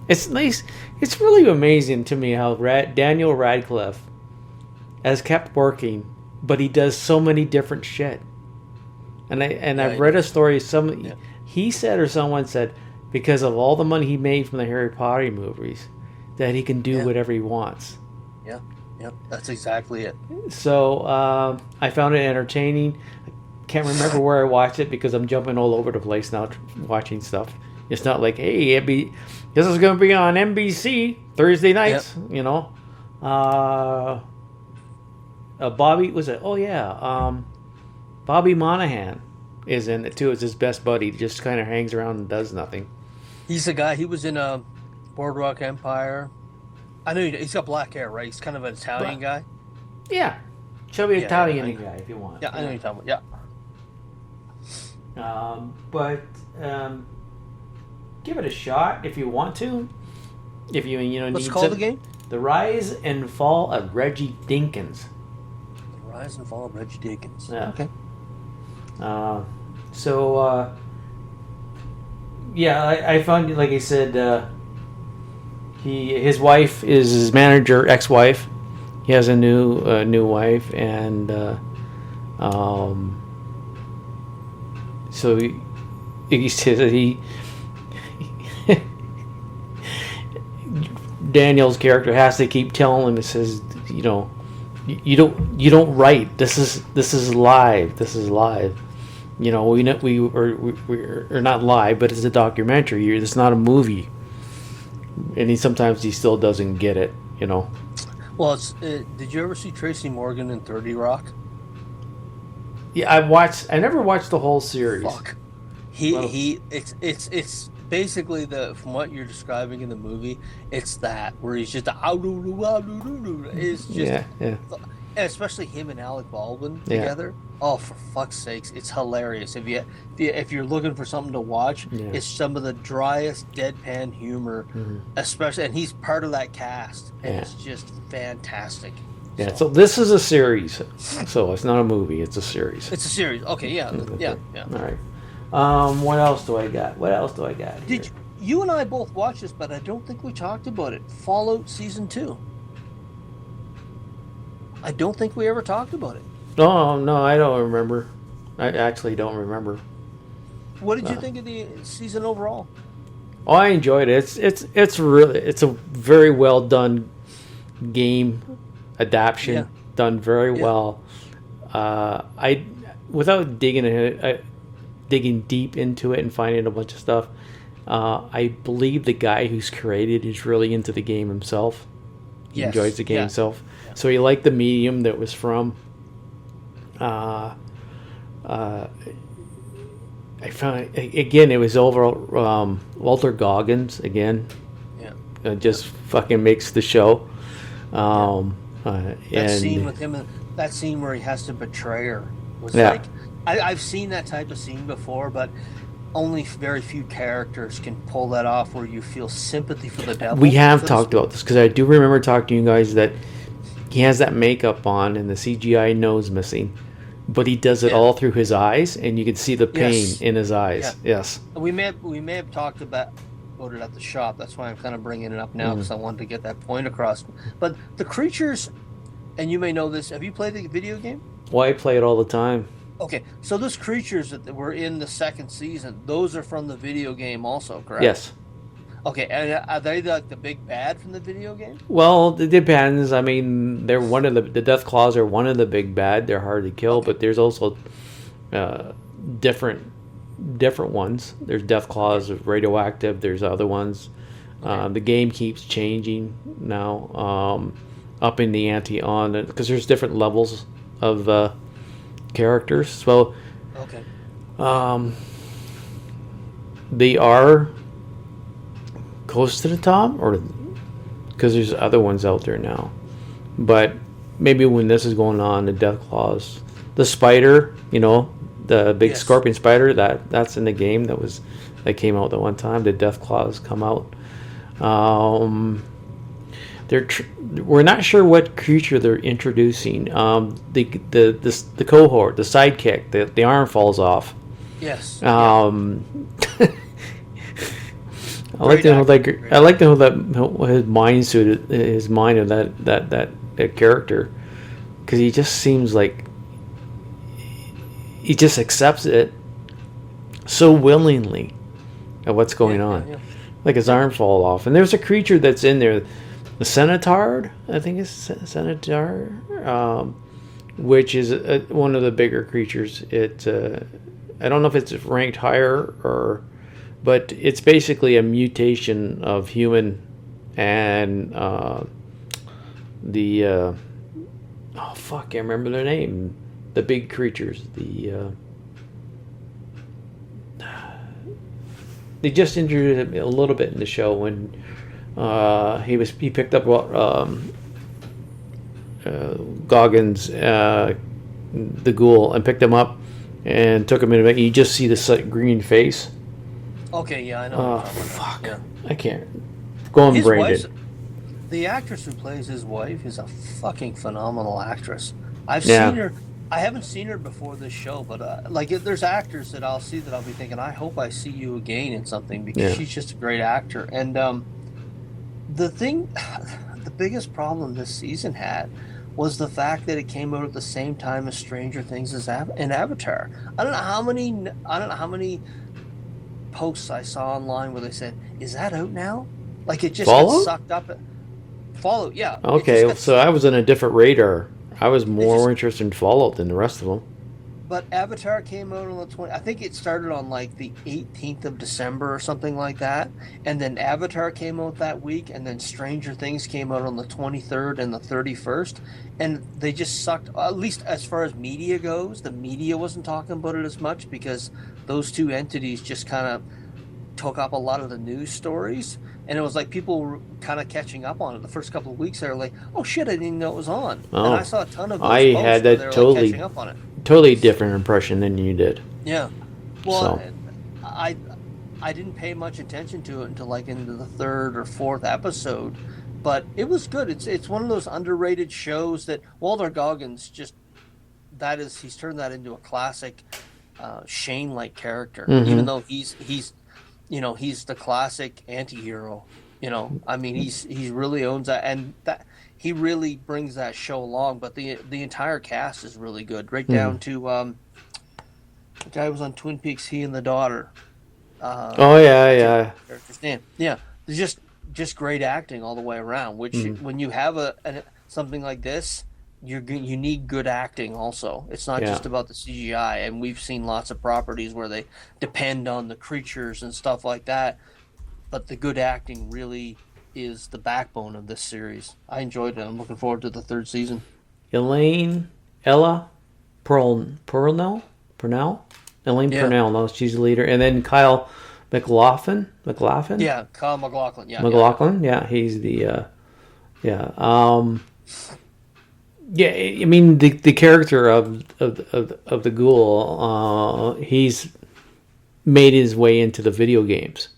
Speaker 1: It's nice. It's really amazing to me how Daniel Radcliffe has kept working, but he does so many different shit. And I've read a story. He said, or someone said, because of all the money he made from the Harry Potter movies, that he can do whatever he wants.
Speaker 2: Yeah. Yep, that's exactly it.
Speaker 1: So I found it entertaining. I can't remember where I watched it because I'm jumping all over the place now watching stuff. It's not like, hey, this is going to be on NBC Thursday nights, you know. Bobby, was it? Oh, yeah. Bobby Monahan is in it, too, as his best buddy. He just kind of hangs around and does nothing.
Speaker 2: He's the guy, he was in Boardwalk Empire. I know he's got black hair, right? He's kind of an Italian guy.
Speaker 1: Yeah. Chubby Italian guy, if you want.
Speaker 2: Yeah, I know you're talking about.
Speaker 1: But give it a shot if you want to. If you
Speaker 2: What's called the game?
Speaker 1: The Rise and Fall of Reggie Dinkins.
Speaker 2: The Rise and Fall of Reggie Dinkins.
Speaker 1: Yeah.
Speaker 2: Okay.
Speaker 1: I found, like I said, his wife is his manager, ex-wife. He has a new wife, and so he says that he Daniel's character has to keep telling him. It says, you don't write. This is live. This is live. We're not live, but it's a documentary. It's not a movie. And sometimes he still doesn't get it, you know.
Speaker 2: Well, did you ever see Tracy Morgan in 30 Rock?
Speaker 1: Yeah, I never watched the whole series.
Speaker 2: Fuck. It's basically from what you're describing in the movie. It's that where he's just it's just especially him and Alec Baldwin together. Oh, for fuck's sakes, it's hilarious. If you're looking for something to watch, it's some of the driest deadpan humor, especially, and he's part of that cast, and it's just fantastic.
Speaker 1: Yeah, so this is a series, so it's not a movie; it's a series.
Speaker 2: It's a series. Okay, yeah.
Speaker 1: All right. What else do I got?
Speaker 2: Did you and I both watch this, but I don't think we talked about it. Fallout Season 2. I don't think we ever talked about it.
Speaker 1: No, I don't remember. I actually don't remember.
Speaker 2: What did you think of the season overall?
Speaker 1: Oh, I enjoyed it. It's a very well done game adaptation, done very well. Without digging deep into it and finding a bunch of stuff, I believe the guy who's created is really into the game himself. He enjoys the game himself. Yeah. So he liked the medium that was from. I found again it was over Walter Goggins again. Yeah, just fucking makes the show.
Speaker 2: That scene with him, that scene where he has to betray her, was like I've seen that type of scene before, but only very few characters can pull that off where you feel sympathy for the devil.
Speaker 1: We have talked about this because I do remember talking to you guys that he has that makeup on and the CGI nose missing, but he does it all through his eyes, and you can see the pain in his eyes. Yeah. Yes.
Speaker 2: We may have talked about it at the shop. That's why I'm kind of bringing it up now because I wanted to get that point across. But the creatures, and you may know this. Have you played the video game?
Speaker 1: Well, I play it all the time.
Speaker 2: Okay, so those creatures that were in the second season, those are from the video game also, correct?
Speaker 1: Yes.
Speaker 2: Okay, and are they like the big bad from the video game?
Speaker 1: Well, it depends. I mean, they're one of the Death Claws are one of the big bad. They're hard to kill, but there's also different ones. There's Death Claws radioactive. There's other ones. The game keeps changing now, upping the ante on it because there's different levels of characters. So
Speaker 2: Okay.
Speaker 1: they are close to the top, or because there's other ones out there now. But maybe when this is going on, the Death Claws, the spider, the big scorpion spider, that's in the game that came out the one time. The Death Claws come out. We're not sure what creature they're introducing. The cohort, the sidekick, the arm falls off.
Speaker 2: Yes.
Speaker 1: I like to know that his mind suit, his mind of that character, because he just seems like he just accepts it so willingly of what's going on. Yeah. Like his arm fall off, and there's a creature that's in there, the Centaur, I think it's Centaur, which is one of the bigger creatures. I don't know if it's ranked higher but it's basically a mutation of human and I can't remember their name. The big creatures, they just introduced him a little bit in the show when he picked up Goggins, the ghoul, and picked him up and took him in. You just see the green face.
Speaker 2: Okay, yeah, I know.
Speaker 1: Oh, fuck. Yeah. I can't. Go on, Brandon.
Speaker 2: The actress who plays his wife is a fucking phenomenal actress. I've seen her. I haven't seen her before this show, but there's actors that I'll see that I'll be thinking, I hope I see you again in something, because she's just a great actor. And the biggest problem this season had was the fact that it came out at the same time as Stranger Things in Avatar. I don't know how many posts I saw online where they said, "Is that out now?" Like it just gets sucked up. Fallout, yeah.
Speaker 1: Okay, so I was on a different radar. I was more interested in Fallout than the rest of them.
Speaker 2: But Avatar came out on the 20th. I think it started on like the 18th of December or something like that. And then Avatar came out that week, and then Stranger Things came out on the 23rd and the 31st. And they just sucked, at least as far as media goes, the media wasn't talking about it as much because those two entities just kind of took up a lot of the news stories. And it was like people were kind of catching up on it. The first couple of weeks, they were like, "Oh shit, I didn't even know it was on." Oh, and I saw a ton of those posts
Speaker 1: had that totally
Speaker 2: catching up on it.
Speaker 1: Totally different impression than you did.
Speaker 2: Yeah, well, I didn't pay much attention to it until like into the third or fourth episode, but it was good. It's one of those underrated shows that Walter Goggins he's turned that into a classic Shane-like character, even though he's the classic anti-hero. I mean, he really owns that, and that he really brings that show along. But the entire cast is really good, right down to the guy who was on Twin Peaks, he and the daughter. Character's name. Yeah, just great acting all the way around. Which when you have something like this, you need good acting also. It's not just about the CGI, and we've seen lots of properties where they depend on the creatures and stuff like that, but the good acting really is the backbone of this series. I enjoyed it. I'm looking forward to the third season.
Speaker 1: Ella Purnell? Elaine Purnell, no, she's the leader. And then Kyle MacLachlan?
Speaker 2: Yeah, Kyle MacLachlan, yeah.
Speaker 1: MacLachlan, yeah, he's the yeah, I mean the character of the ghoul, he's made his way into the video games.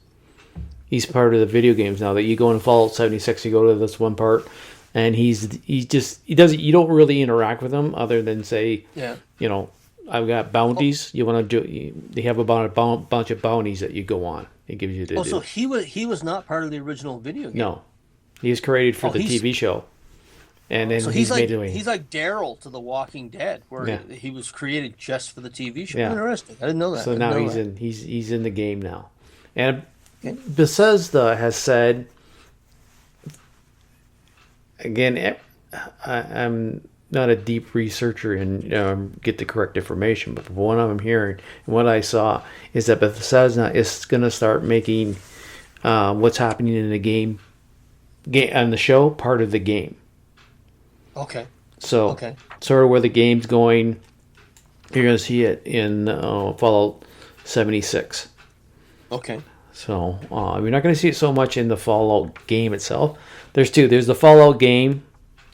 Speaker 1: He's part of the video games now. That you go in Fallout 76, you go to this one part, and he doesn't. You don't really interact with him other than say, I've got bounties. You want to do? They have about a bunch of bounties that you go on. It gives you the.
Speaker 2: So he was not part of the original video game.
Speaker 1: No, he was created for the TV show. And then
Speaker 2: he's like Daryl to The Walking Dead, where he was created just for the TV show. Yeah. Interesting. I didn't know that.
Speaker 1: So now he's in the game now, and Bethesda has said again. I'm not a deep researcher and get the correct information, but from what I'm hearing and what I saw is that Bethesda is going to start making what's happening in the game on the show part of the game.
Speaker 2: Okay.
Speaker 1: So, sort of where the game's going, You're going to see it in Fallout 76.
Speaker 2: Okay.
Speaker 1: So you're not going to see it so much in the Fallout game itself. There's two. There's the Fallout game,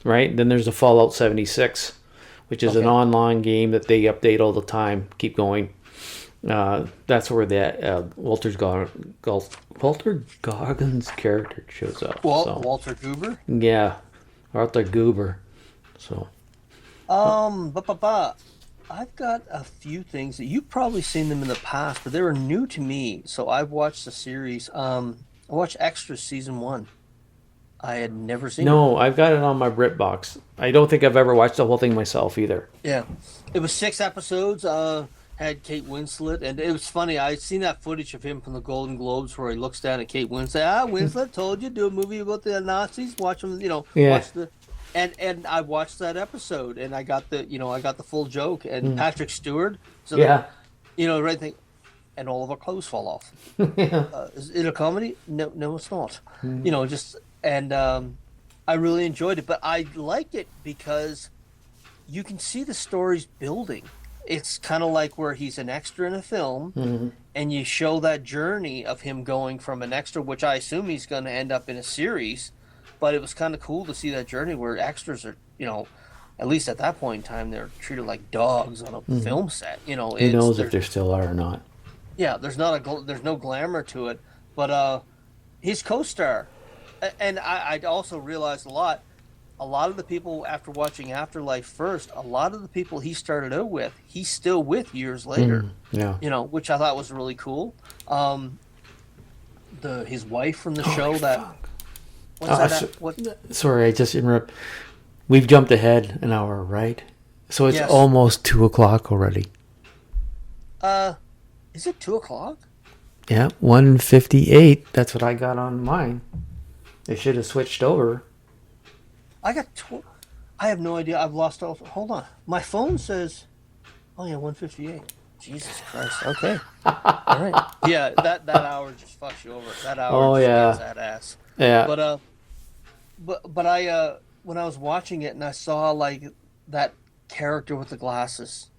Speaker 1: right? Then there's the Fallout 76, which is an online game that they update all the time. Keep going. That's where that Walter Goggins character shows up.
Speaker 2: Walter Goober?
Speaker 1: Yeah. Walter Goober. So.
Speaker 2: I've got a few things that you've probably seen them in the past, but they were new to me. So I've watched the series. I watched Extras season 1. I had never seen it.
Speaker 1: No, I've got it on my BritBox. I don't think I've ever watched the whole thing myself either.
Speaker 2: Yeah. It was 6 episodes. Had Kate Winslet, and it was funny. I'd seen that footage of him from the Golden Globes where he looks down at Kate Winslet. Winslet told you do a movie about the Nazis. Watch them, watch the. And I watched that episode, and I got the full joke. And Patrick Stewart, right thing, and all of our clothes fall off. Is it a comedy? No, it's not. I really enjoyed it, but I like it because you can see the stories building. It's kind of like where he's an extra in a film, and you show that journey of him going from an extra, which I assume he's going to end up in a series. But it was kind of cool to see that journey where extras are, at least at that point in time, they're treated like dogs on a film set.
Speaker 1: Who knows if there still are or not?
Speaker 2: Yeah, there's no glamour to it. But his co-star, and I also realized a lot of the people after watching Afterlife first, a lot of the people he started out with, he's still with years later. Which I thought was really cool. His wife from the show that.
Speaker 1: Sorry, I just interrupt. We've jumped ahead an hour, right? So it's almost 2:00 already.
Speaker 2: Is it 2:00?
Speaker 1: Yeah, 1:58. That's what I got on mine. They should have switched over.
Speaker 2: I have no idea. I've lost all. Hold on. My phone says, 1:58. Jesus Christ. Okay. All right. Yeah, that hour just fucks you over. That hour gets that ass.
Speaker 1: Yeah.
Speaker 2: But I when I was watching it and I saw like that character with the glasses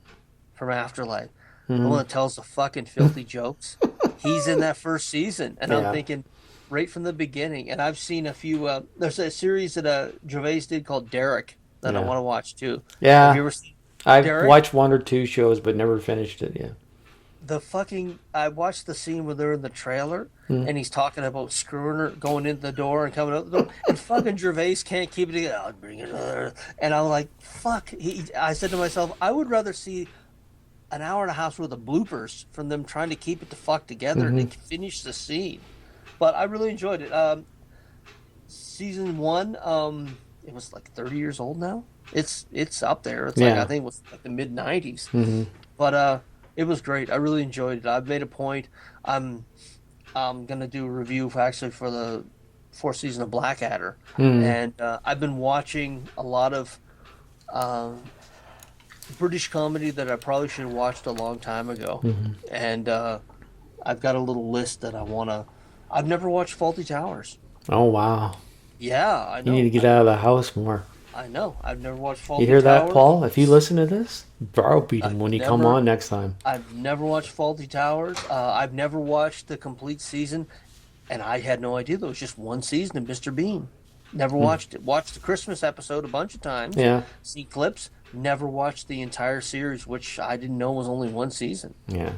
Speaker 2: from Afterlife, the one that tells the fucking filthy jokes, he's in that first season, and I'm thinking right from the beginning. And I've seen a few. There's a series that Gervais did called Derek that I want to watch too.
Speaker 1: Yeah,
Speaker 2: have you ever seen
Speaker 1: I've
Speaker 2: Derek?
Speaker 1: watched 1 or 2 shows, but never finished it yet.
Speaker 2: I watched the scene where they're in the trailer and he's talking about screwing her, going in the door and coming out the door, and fucking Gervais can't keep it together. I'll bring it. And I'm like, fuck. I said to myself, I would rather see an hour and a half worth of bloopers from them trying to keep it the fuck together and to finish the scene. But I really enjoyed it. Season 1, it was like 30 years old now. It's up there. It's like, I think it was like the mid 90s. But it was great. I really enjoyed it. I've made a point. I'm gonna do a review for the 4th season of Blackadder, and I've been watching a lot of British comedy that I probably should have watched a long time ago, and I've got a little list that I wanna. I've never watched Fawlty Towers.
Speaker 1: Oh wow!
Speaker 2: Yeah, I know.
Speaker 1: You need to get out of the house more.
Speaker 2: I know. I've never watched Fawlty Towers.
Speaker 1: You hear that, Paul? If you listen to this, browbeat him when you come on next time.
Speaker 2: I've never watched Fawlty Towers. I've never watched the complete season, and I had no idea there was just one season of Mr. Bean. Never watched it. Watched the Christmas episode a bunch of times.
Speaker 1: Yeah.
Speaker 2: See clips. Never watched the entire series, which I didn't know was only one season.
Speaker 1: Yeah.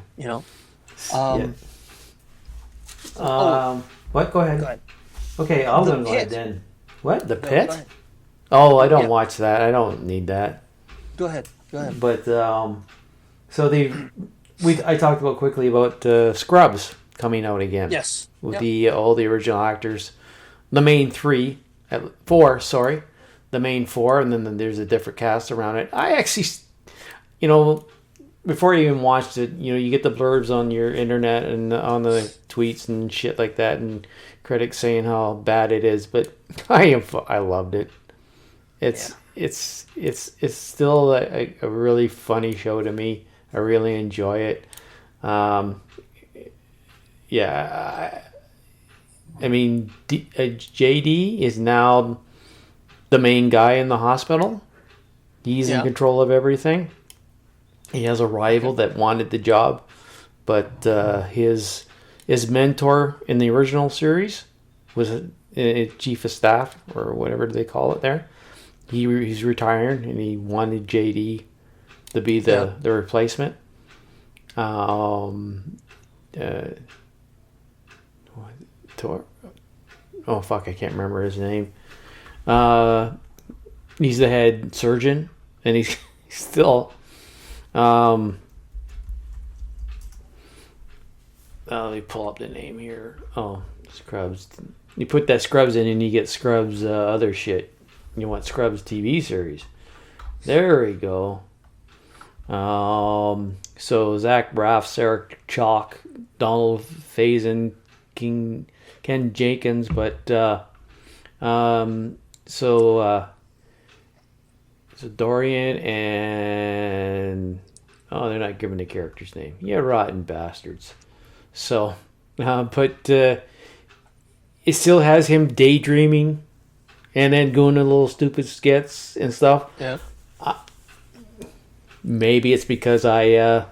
Speaker 1: What? Go ahead.
Speaker 2: Go ahead.
Speaker 1: Okay, I'll go ahead then. What? The Pit? Oh, I don't watch that. I don't need that.
Speaker 2: Go ahead.
Speaker 1: But so I talked about quickly about Scrubs coming out again.
Speaker 2: Yes.
Speaker 1: With all the original actors, the main 4. Sorry, the main 4, and then there's a different cast around it. I actually, before you even watched it, you get the blurbs on your internet and on the tweets and shit like that, and critics saying how bad it is. But I loved it. It's still a really funny show to me. I really enjoy it. I mean, JD is now the main guy in the hospital. He's in control of everything. He has a rival that wanted the job, but his mentor in the original series was a chief of staff or whatever they call it there. He's retiring and he wanted JD to be the replacement. Oh fuck, I can't remember his name. He's the head surgeon, and he's still. Let me pull up the name here. Oh, Scrubs. You put that Scrubs in, and you get Scrubs other shit. You want Scrubs TV series? There we go. So Zach Braff, Sarah Chalk, Donald Faison, Ken Jenkins, but so Dorian and they're not giving the character's name. Yeah, rotten bastards. So, but it still has him daydreaming and then going to little stupid skits and stuff.
Speaker 2: Yeah.
Speaker 1: Maybe it's because it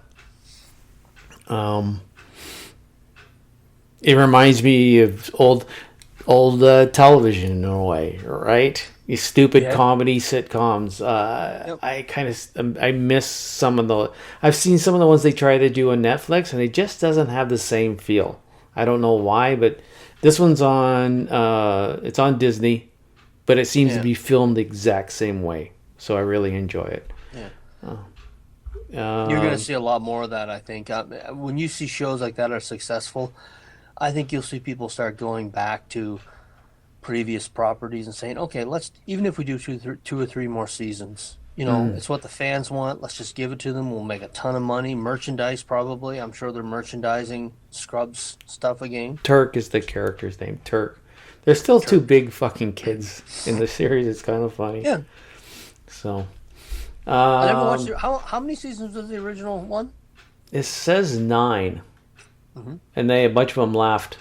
Speaker 1: reminds me of old television in a way, right? These stupid comedy sitcoms. I miss some of the. I've seen some of the ones they try to do on Netflix, and it just doesn't have the same feel. I don't know why, but this one's on. It's on Disney, but it seems to be filmed the exact same way. So I really enjoy it.
Speaker 2: Yeah. You're going to see a lot more of that, I think. When you see shows like that are successful, I think you'll see people start going back to previous properties and saying, okay, let's, even if we do two or three more seasons, it's what the fans want. Let's just give it to them. We'll make a ton of money. Merchandise, probably. I'm sure they're merchandising Scrubs stuff again.
Speaker 1: Turk is the character's name. Turk. There's still two big fucking kids in the series. It's kind of funny.
Speaker 2: Yeah.
Speaker 1: So.
Speaker 2: I never watched it. How many seasons was the original one?
Speaker 1: It says 9, and a bunch of them left,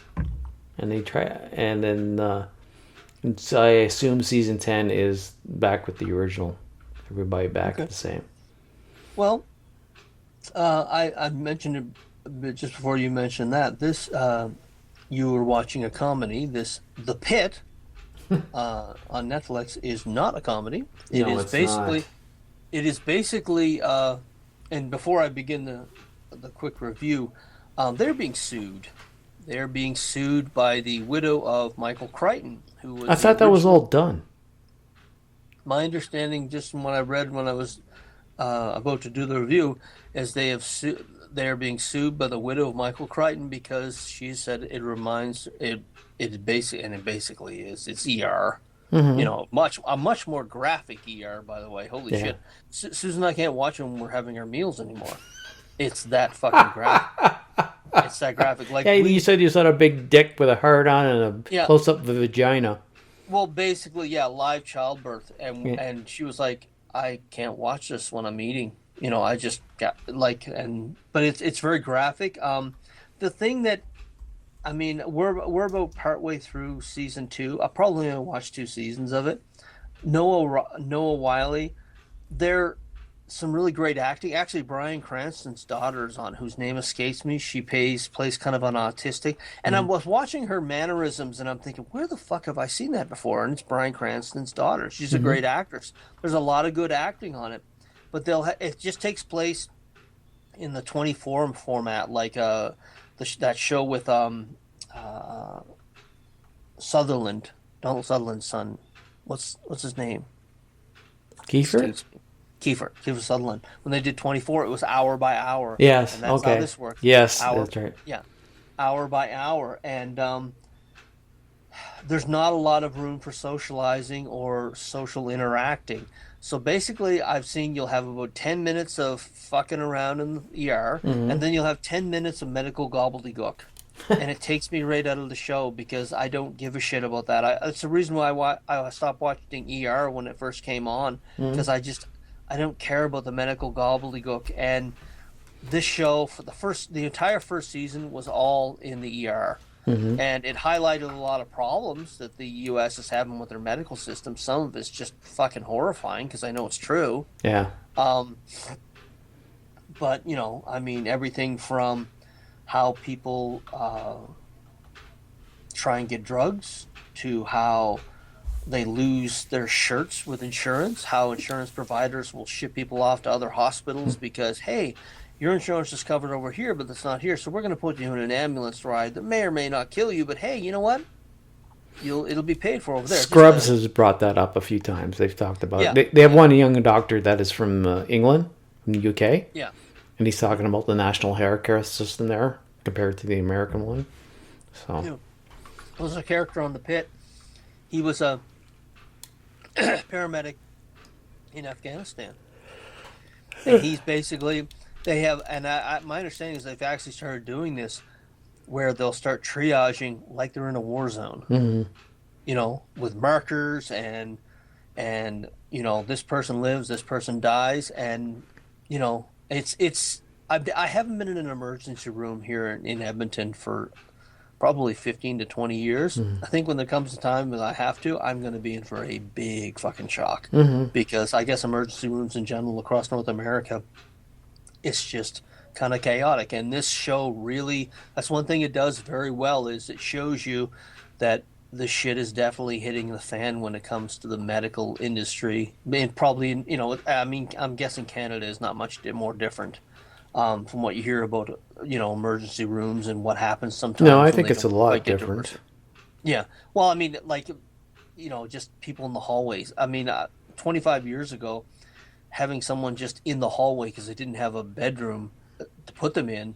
Speaker 1: and they try, and then so I assume season 10 is back with the original. Everybody back the same.
Speaker 2: Well, I mentioned it a bit just before you mentioned that this you were watching a comedy. The Pit on Netflix is not a comedy. It is basically, and before I begin the quick review, they're being sued. They're being sued by the widow of Michael Crichton, who was.
Speaker 1: I thought that was all done.
Speaker 2: My understanding, just from what I read when I was about to do the review, is they are being sued by the widow of Michael Crichton because she said it reminds it basically is. It's ER. Mm-hmm. A much more graphic ER, by the way. Holy shit. Susan and I can't watch when we're having our meals anymore. It's that fucking graphic. It's that graphic. Like
Speaker 1: you said you saw a big dick with a heart on and a close-up of the vagina.
Speaker 2: Well, basically, live childbirth. And she was like, I can't watch this when I'm eating. I just got but it's very graphic. The thing that, we're about partway through season 2. I'll probably only watch 2 seasons of it. Noah Wiley, they're some really great acting. Actually, Bryan Cranston's daughter's on, whose name escapes me. She plays kind of an autistic. And I was watching her mannerisms, and I'm thinking, where the fuck have I seen that before? And it's Bryan Cranston's daughter. She's a great actress. There's a lot of good acting on it, but it just takes place in the 24 format, like that show with Sutherland, Donald Sutherland's son. What's his name?
Speaker 1: Kiefer
Speaker 2: Sutherland. When they did 24, it was hour by hour.
Speaker 1: Yes.
Speaker 2: And that's how this works.
Speaker 1: Yes, that's right.
Speaker 2: Yeah, hour by hour, and there's not a lot of room for socializing or social interacting. So basically, I've seen you'll have about 10 minutes of fucking around in the ER, and then you'll have 10 minutes of medical gobbledygook. And it takes me right out of the show because I don't give a shit about that. It's the reason why I stopped watching ER when it first came on, because I don't care about the medical gobbledygook. And this show, for the entire first season, was all in the ER. And it highlighted a lot of problems that the U.S. is having with their medical system. Some of it's just fucking horrifying because I know it's true.
Speaker 1: Yeah.
Speaker 2: But I mean, everything from how people try and get drugs to how they lose their shirts with insurance, how insurance providers will ship people off to other hospitals because, hey, your insurance is covered over here, but it's not here, so we're going to put you in an ambulance ride that may or may not kill you, but hey, you know what? It'll be paid for over there.
Speaker 1: Scrubs has brought that up a few times. They've talked about
Speaker 2: Yeah,
Speaker 1: it. They have one young doctor that is from England, from the UK,
Speaker 2: yeah.
Speaker 1: and he's talking about the national hair care system there compared to the American one. So,
Speaker 2: There was a character on The Pit. He was a paramedic in Afghanistan. And he's basically, they have, and my understanding is they've actually started doing this where they'll start triaging like they're in a war zone, with markers and this person lives, this person dies, and I haven't been in an emergency room here in Edmonton for probably 15 to 20 years. I think when there comes a time when I have to, I'm going to be in for a big fucking shock because I guess emergency rooms in general across North America, it's just kind of chaotic. And this show really, that's one thing it does very well, is it shows you that the shit is definitely hitting the fan when it comes to the medical industry. And probably, I mean, I'm guessing Canada is not much more different. From what you hear about, emergency rooms and what happens sometimes.
Speaker 1: no, I
Speaker 2: when
Speaker 1: think
Speaker 2: they
Speaker 1: it's a
Speaker 2: don't
Speaker 1: lot
Speaker 2: quite get
Speaker 1: different.
Speaker 2: Yeah. Well, I mean, like, just people in the hallways. I mean, 25 years ago, having someone just in the hallway because they didn't have a bedroom to put them in,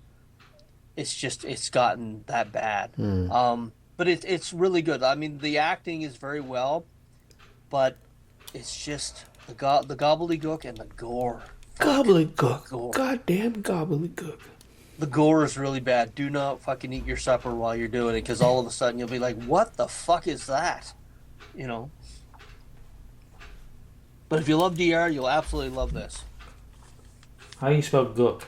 Speaker 2: it's gotten that bad. But it's really good. I mean, the acting is very well, but it's just the gobbledygook and the gore.
Speaker 1: Gobbledygook.
Speaker 2: Gore.
Speaker 1: Goddamn gobbledygook.
Speaker 2: The gore is really bad. Do not fucking eat your supper while you're doing it, because all of a sudden you'll be like, what the fuck is that? But if you love DR, you'll absolutely love this.
Speaker 1: How do you spell Gookk?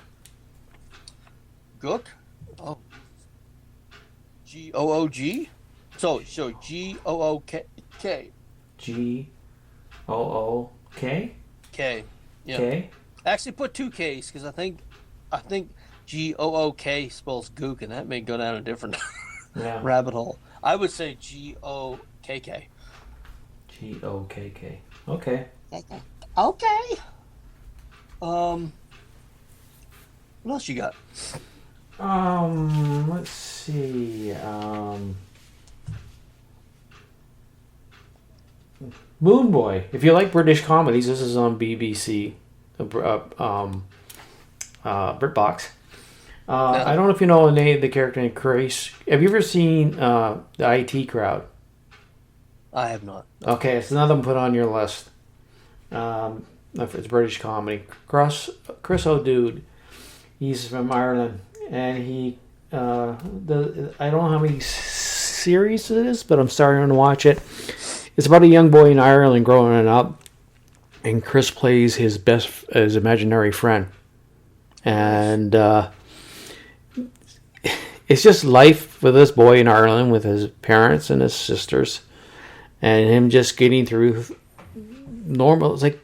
Speaker 2: Gookk? Oh. G-O-O-G? So G-O-O-K.
Speaker 1: G-O-O-K?
Speaker 2: K. Yeah.
Speaker 1: K?
Speaker 2: Actually put two K's, because I think G-O-O-K spells Gookk, and that may go down a different rabbit hole. I would say G-O-K-K.
Speaker 1: G-O-K-K. Okay.
Speaker 2: Okay. What else you got?
Speaker 1: Let's see. Moon Boy. If you like British comedies, this is on BBC. BritBox. I don't know if you know the character named Chris. Have you ever seen the IT Crowd?
Speaker 2: I have not.
Speaker 1: Okay, it's another one put on your list. If it's British comedy. Chris O'Dude. He's from Ireland, and he I don't know how many series it is, but I'm starting to watch it. It's about a young boy in Ireland growing up, and Chris plays his imaginary friend, and it's just life for this boy in Ireland with his parents and his sisters, and him just getting through normal. It's like,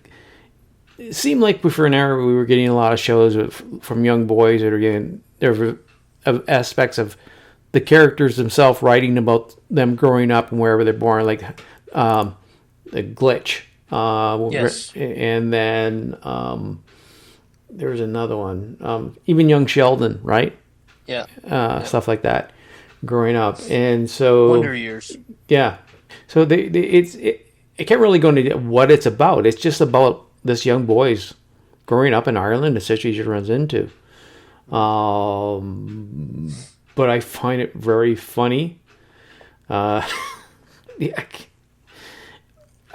Speaker 1: it seemed like for an era we were getting a lot of shows from young boys that are getting there aspects of the characters themselves writing about them growing up and wherever they're born, like the Glitch.
Speaker 2: Yes.
Speaker 1: And then there was another one, even Young Sheldon, right?
Speaker 2: Yeah.
Speaker 1: Stuff like that, growing up, and so
Speaker 2: Wonder Years.
Speaker 1: Yeah, so I can't really go into what it's about. It's just about this young boy's growing up in Ireland, the situation he runs into. But I find it very funny. I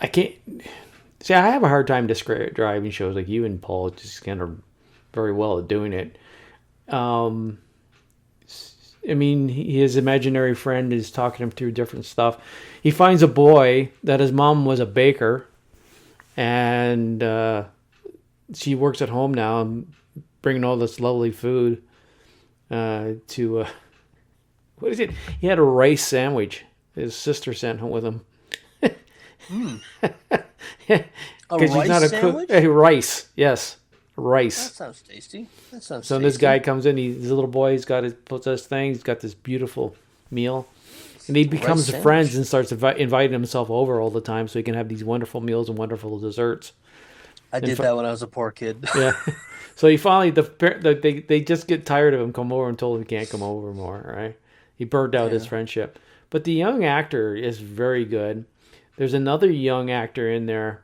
Speaker 1: can't see. I have a hard time describing shows like you and Paul just kind of very well at doing it. I mean, his imaginary friend is talking him through different stuff. He finds a boy that his mom was a baker, and she works at home now and bringing all this lovely food to what is it? He had a rice sandwich. His sister sent home with him.
Speaker 2: A rice sandwich?
Speaker 1: Rice, yes.
Speaker 2: That
Speaker 1: rice.
Speaker 2: sounds tasty. That sounds
Speaker 1: So this
Speaker 2: tasty.
Speaker 1: guy comes in, he's a little boy, he's got his puts this thing, he's got this beautiful meal. And he
Speaker 2: Rice
Speaker 1: becomes friends
Speaker 2: sandwich.
Speaker 1: and starts inviting himself over all the time so he can have these wonderful meals and wonderful desserts.
Speaker 2: I
Speaker 1: And
Speaker 2: did that when I was a poor kid.
Speaker 1: yeah. So he finally, they just get tired of him, come over and told him he can't come over more, right? He burned out his
Speaker 2: Yeah.
Speaker 1: friendship. But the young actor is very good. There's another young actor in there.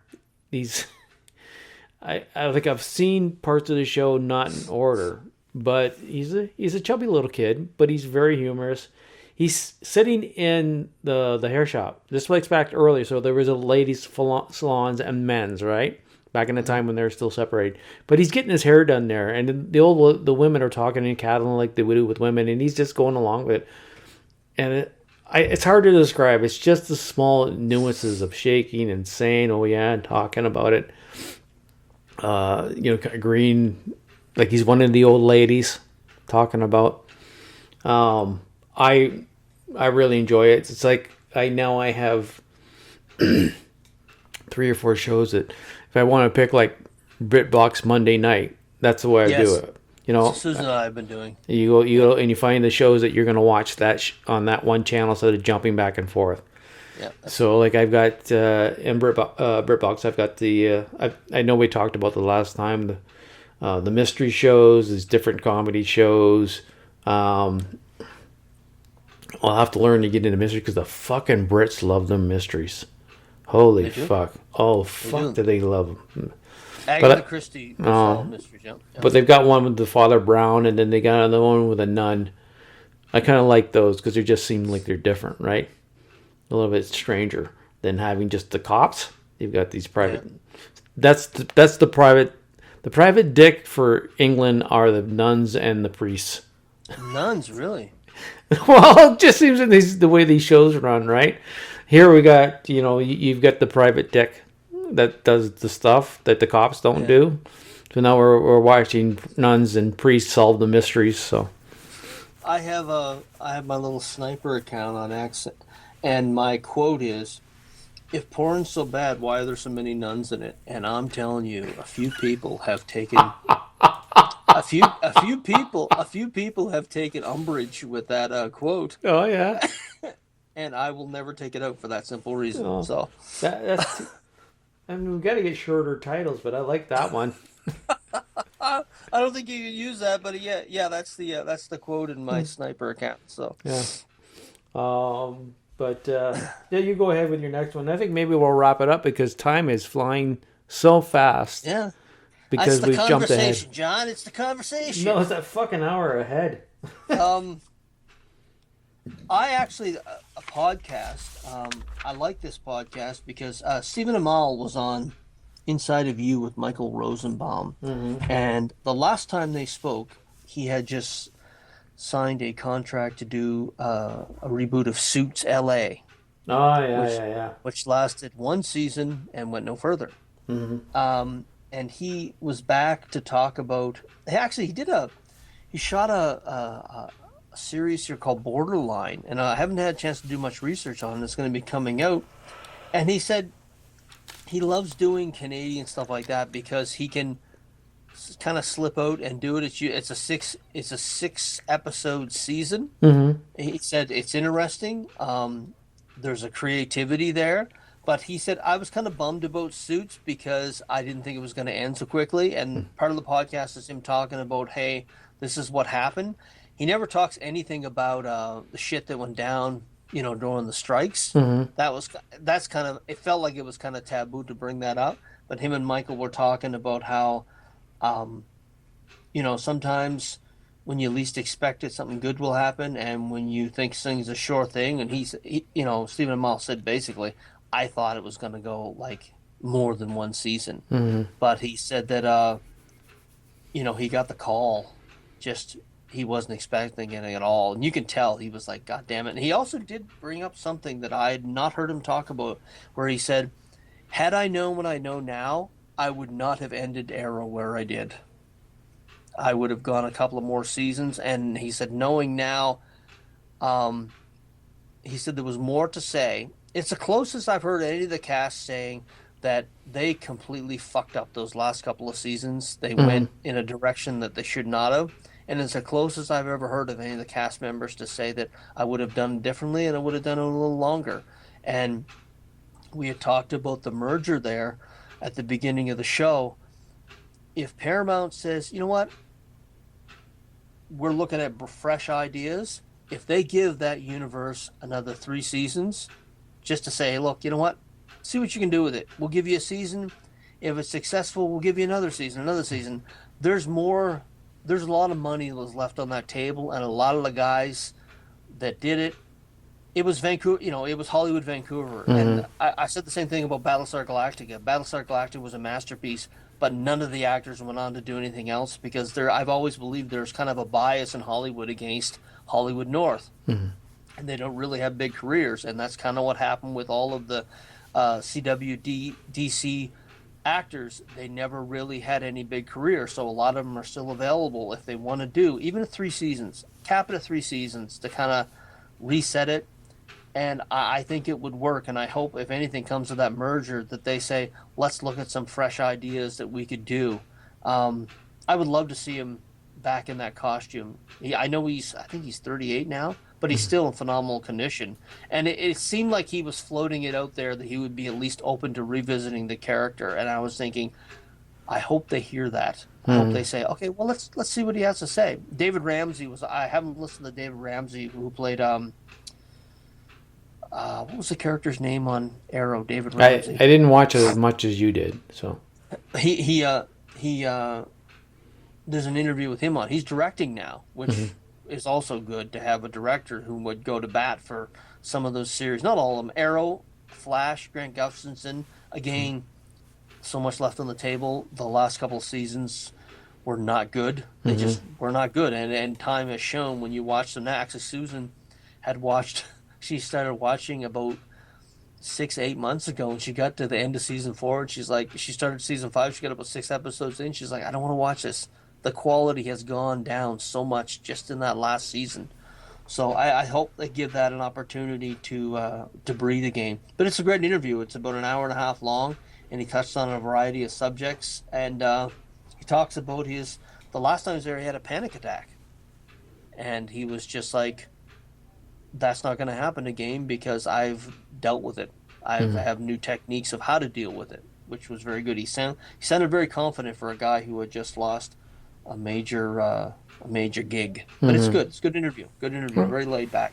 Speaker 1: He's, I think I've seen parts of the show not in order, but he's a chubby little kid, but he's very humorous. He's sitting in the hair shop. This takes back earlier, so there was a ladies' salons and men's, right? Back in the time when they were still separated. But he's getting his hair done there, and the women are talking and cattling like they would do with women, and he's just going along with it. And it's hard to describe. It's just the small nuances of shaking and saying, "Oh yeah," and talking about it. Agreeing, like he's one of the old ladies talking about. I I really enjoy it. It's like I have 3 or 4 shows that if I want to pick like BritBox Monday night, that's the way I do
Speaker 2: Yes.
Speaker 1: it. You know,
Speaker 2: Susan and I have been doing.
Speaker 1: you go and you find the shows that you're going to watch on that one channel instead of jumping back and forth.
Speaker 2: Yeah.
Speaker 1: So like I've got in BritBox, I've got I know we talked about the last time the mystery shows, these different comedy shows. I'll have to learn to get into mystery because the fucking Brits love them mysteries. Holy
Speaker 2: They do?
Speaker 1: fuck! Oh fuck, do they love them?
Speaker 2: Agatha Christie was all mysteries. Yeah. Yeah.
Speaker 1: But they've got one with the Father Brown, and then they got another one with a nun. I kind of like those because they just seem like they're different, right? A little bit stranger than having just the cops. You've got these private.
Speaker 2: Yeah.
Speaker 1: That's the private. The private dick for England are the nuns and the priests.
Speaker 2: Nuns, really?
Speaker 1: Well, it just seems that the way these shows run, right? Here we got, you've got the private dick that does the stuff that the cops don't do. So now we're watching nuns and priests solve the mysteries. So
Speaker 2: I have my little sniper account on X, and my quote is, "If porn's so bad, why are there so many nuns in it?" And I'm telling you, a few people have taken a few people have taken umbrage with that quote,
Speaker 1: oh yeah,
Speaker 2: and I will never take it out for that simple reason.
Speaker 1: oh,
Speaker 2: So
Speaker 1: that's. I mean, we got to get shorter titles, but I like that one.
Speaker 2: I don't think you can use that, but yeah, that's the quote in my sniper account. So
Speaker 1: Yeah. But yeah, you go ahead with your next one. I think maybe we'll wrap it up because time is flying so fast
Speaker 2: yeah, that's
Speaker 1: because
Speaker 2: the
Speaker 1: we've jumped ahead.
Speaker 2: conversation, John. It's the conversation.
Speaker 1: No, it's that fucking hour ahead.
Speaker 2: Um, I actually a podcast. I like this podcast because Stephen Amell was on Inside of You with Michael Rosenbaum, and the last time they spoke, he had just signed a contract to do a reboot of Suits L.A.,
Speaker 1: Oh yeah,
Speaker 2: which
Speaker 1: yeah.
Speaker 2: which lasted one season and went no further. And he was back to talk about. Actually, he shot a series here called Borderline, and I haven't had a chance to do much research on it. It's going to be coming out, and he said he loves doing Canadian stuff like that because he can kind of slip out and do it. It's a 6 episode season. He said it's interesting. There's a creativity there, but he said I was kind of bummed about Suits because I didn't think it was going to end so quickly. And part of the podcast is him talking about, hey, this is what happened. He never talks anything about the shit that went down, during the strikes. That's kind of, it felt like it was kind of taboo to bring that up. But him and Michael were talking about how, sometimes when you least expect it, something good will happen, and when you think things a sure thing. And Stephen Amell said basically, I thought it was going to go like more than one season, but he said that he got the call, just he wasn't expecting it at all, and you can tell he was like, God damn it. And he also did bring up something that I had not heard him talk about, where he said, had I known what I know now, I would not have ended Arrow where I did. I would have gone a couple of more seasons. And he said, knowing now, he said there was more to say. It's the closest I've heard any of the cast saying, that they completely fucked up those last couple of seasons. They went in a direction that they should not have. And it's the closest I've ever heard of any of the cast members to say that I would have done differently and I would have done it a little longer. And we had talked about the merger there at the beginning of the show. If Paramount says, you know what, we're looking at fresh ideas, if they give that universe another 3 seasons, just to say, hey, look, you know what, see what you can do with it. We'll give you a season. If it's successful, we'll give you another season, another season. There's a lot of money that was left on that table, and a lot of the guys that did it, it was Vancouver, it was Hollywood, Vancouver. And I said the same thing about Battlestar Galactica. Battlestar Galactica was a masterpiece, but none of the actors went on to do anything else because I've always believed there's kind of a bias in Hollywood against Hollywood North. And they don't really have big careers. And that's kind of what happened with all of the DC actors. They never really had any big career. So a lot of them are still available if they want to do even 3 seasons, cap it at 3 seasons to kind of reset it. And I think it would work. And I hope if anything comes of that merger that they say, let's look at some fresh ideas that we could do. I would love to see him back in that costume. I think he's 38 now, but he's still in phenomenal condition. And it seemed like he was floating it out there that he would be at least open to revisiting the character. And I was thinking, I hope they hear that. I hope they say, okay, well, let's see what he has to say. David Ramsey I haven't listened to David Ramsey, who played, what was the character's name on Arrow? David Ramsey.
Speaker 1: I didn't watch it as much as you did, so.
Speaker 2: He there's an interview with him on. He's directing now, which is also good to have a director who would go to bat for some of those series. Not all of them. Arrow, Flash, Grant Gustafson. Again, so much left on the table. The last couple of seasons were not good. They just were not good. And time has shown when you watch them now. Actually, Susan had watched. She started watching about 6-8 months ago, and she got to the end of season 4, and she's like, she started season 5. She got about 6 episodes in. She's like, I don't want to watch this. The quality has gone down so much just in that last season. So I hope they give that an opportunity to breathe again. But it's a great interview. It's about an hour and a half long, and he touched on a variety of subjects. And he talks about the last time he was there, he had a panic attack, and he was just like, that's not going to happen again because I've dealt with it. I have new techniques of how to deal with it, which was very good. He sounded very confident for a guy who had just lost a major gig. But it's good. It's a good interview. Good interview. Very laid back.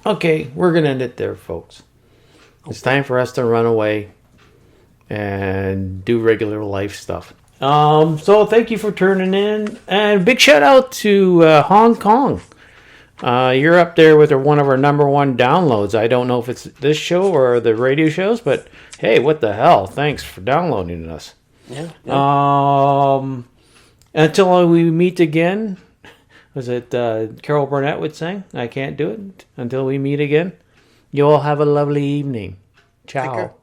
Speaker 1: Okay, we're going to end it there, folks. It's time for us to run away and do regular life stuff. So thank you for turning in. And big shout out to Hong Kong. You're up there with one of our number 1 downloads. I don't know if it's this show or the radio shows, but hey, what the hell? Thanks for downloading us.
Speaker 2: Yeah.
Speaker 1: Until we meet again, was it Carol Burnett would sing? I can't do it until we meet again. You all have a lovely evening. Ciao.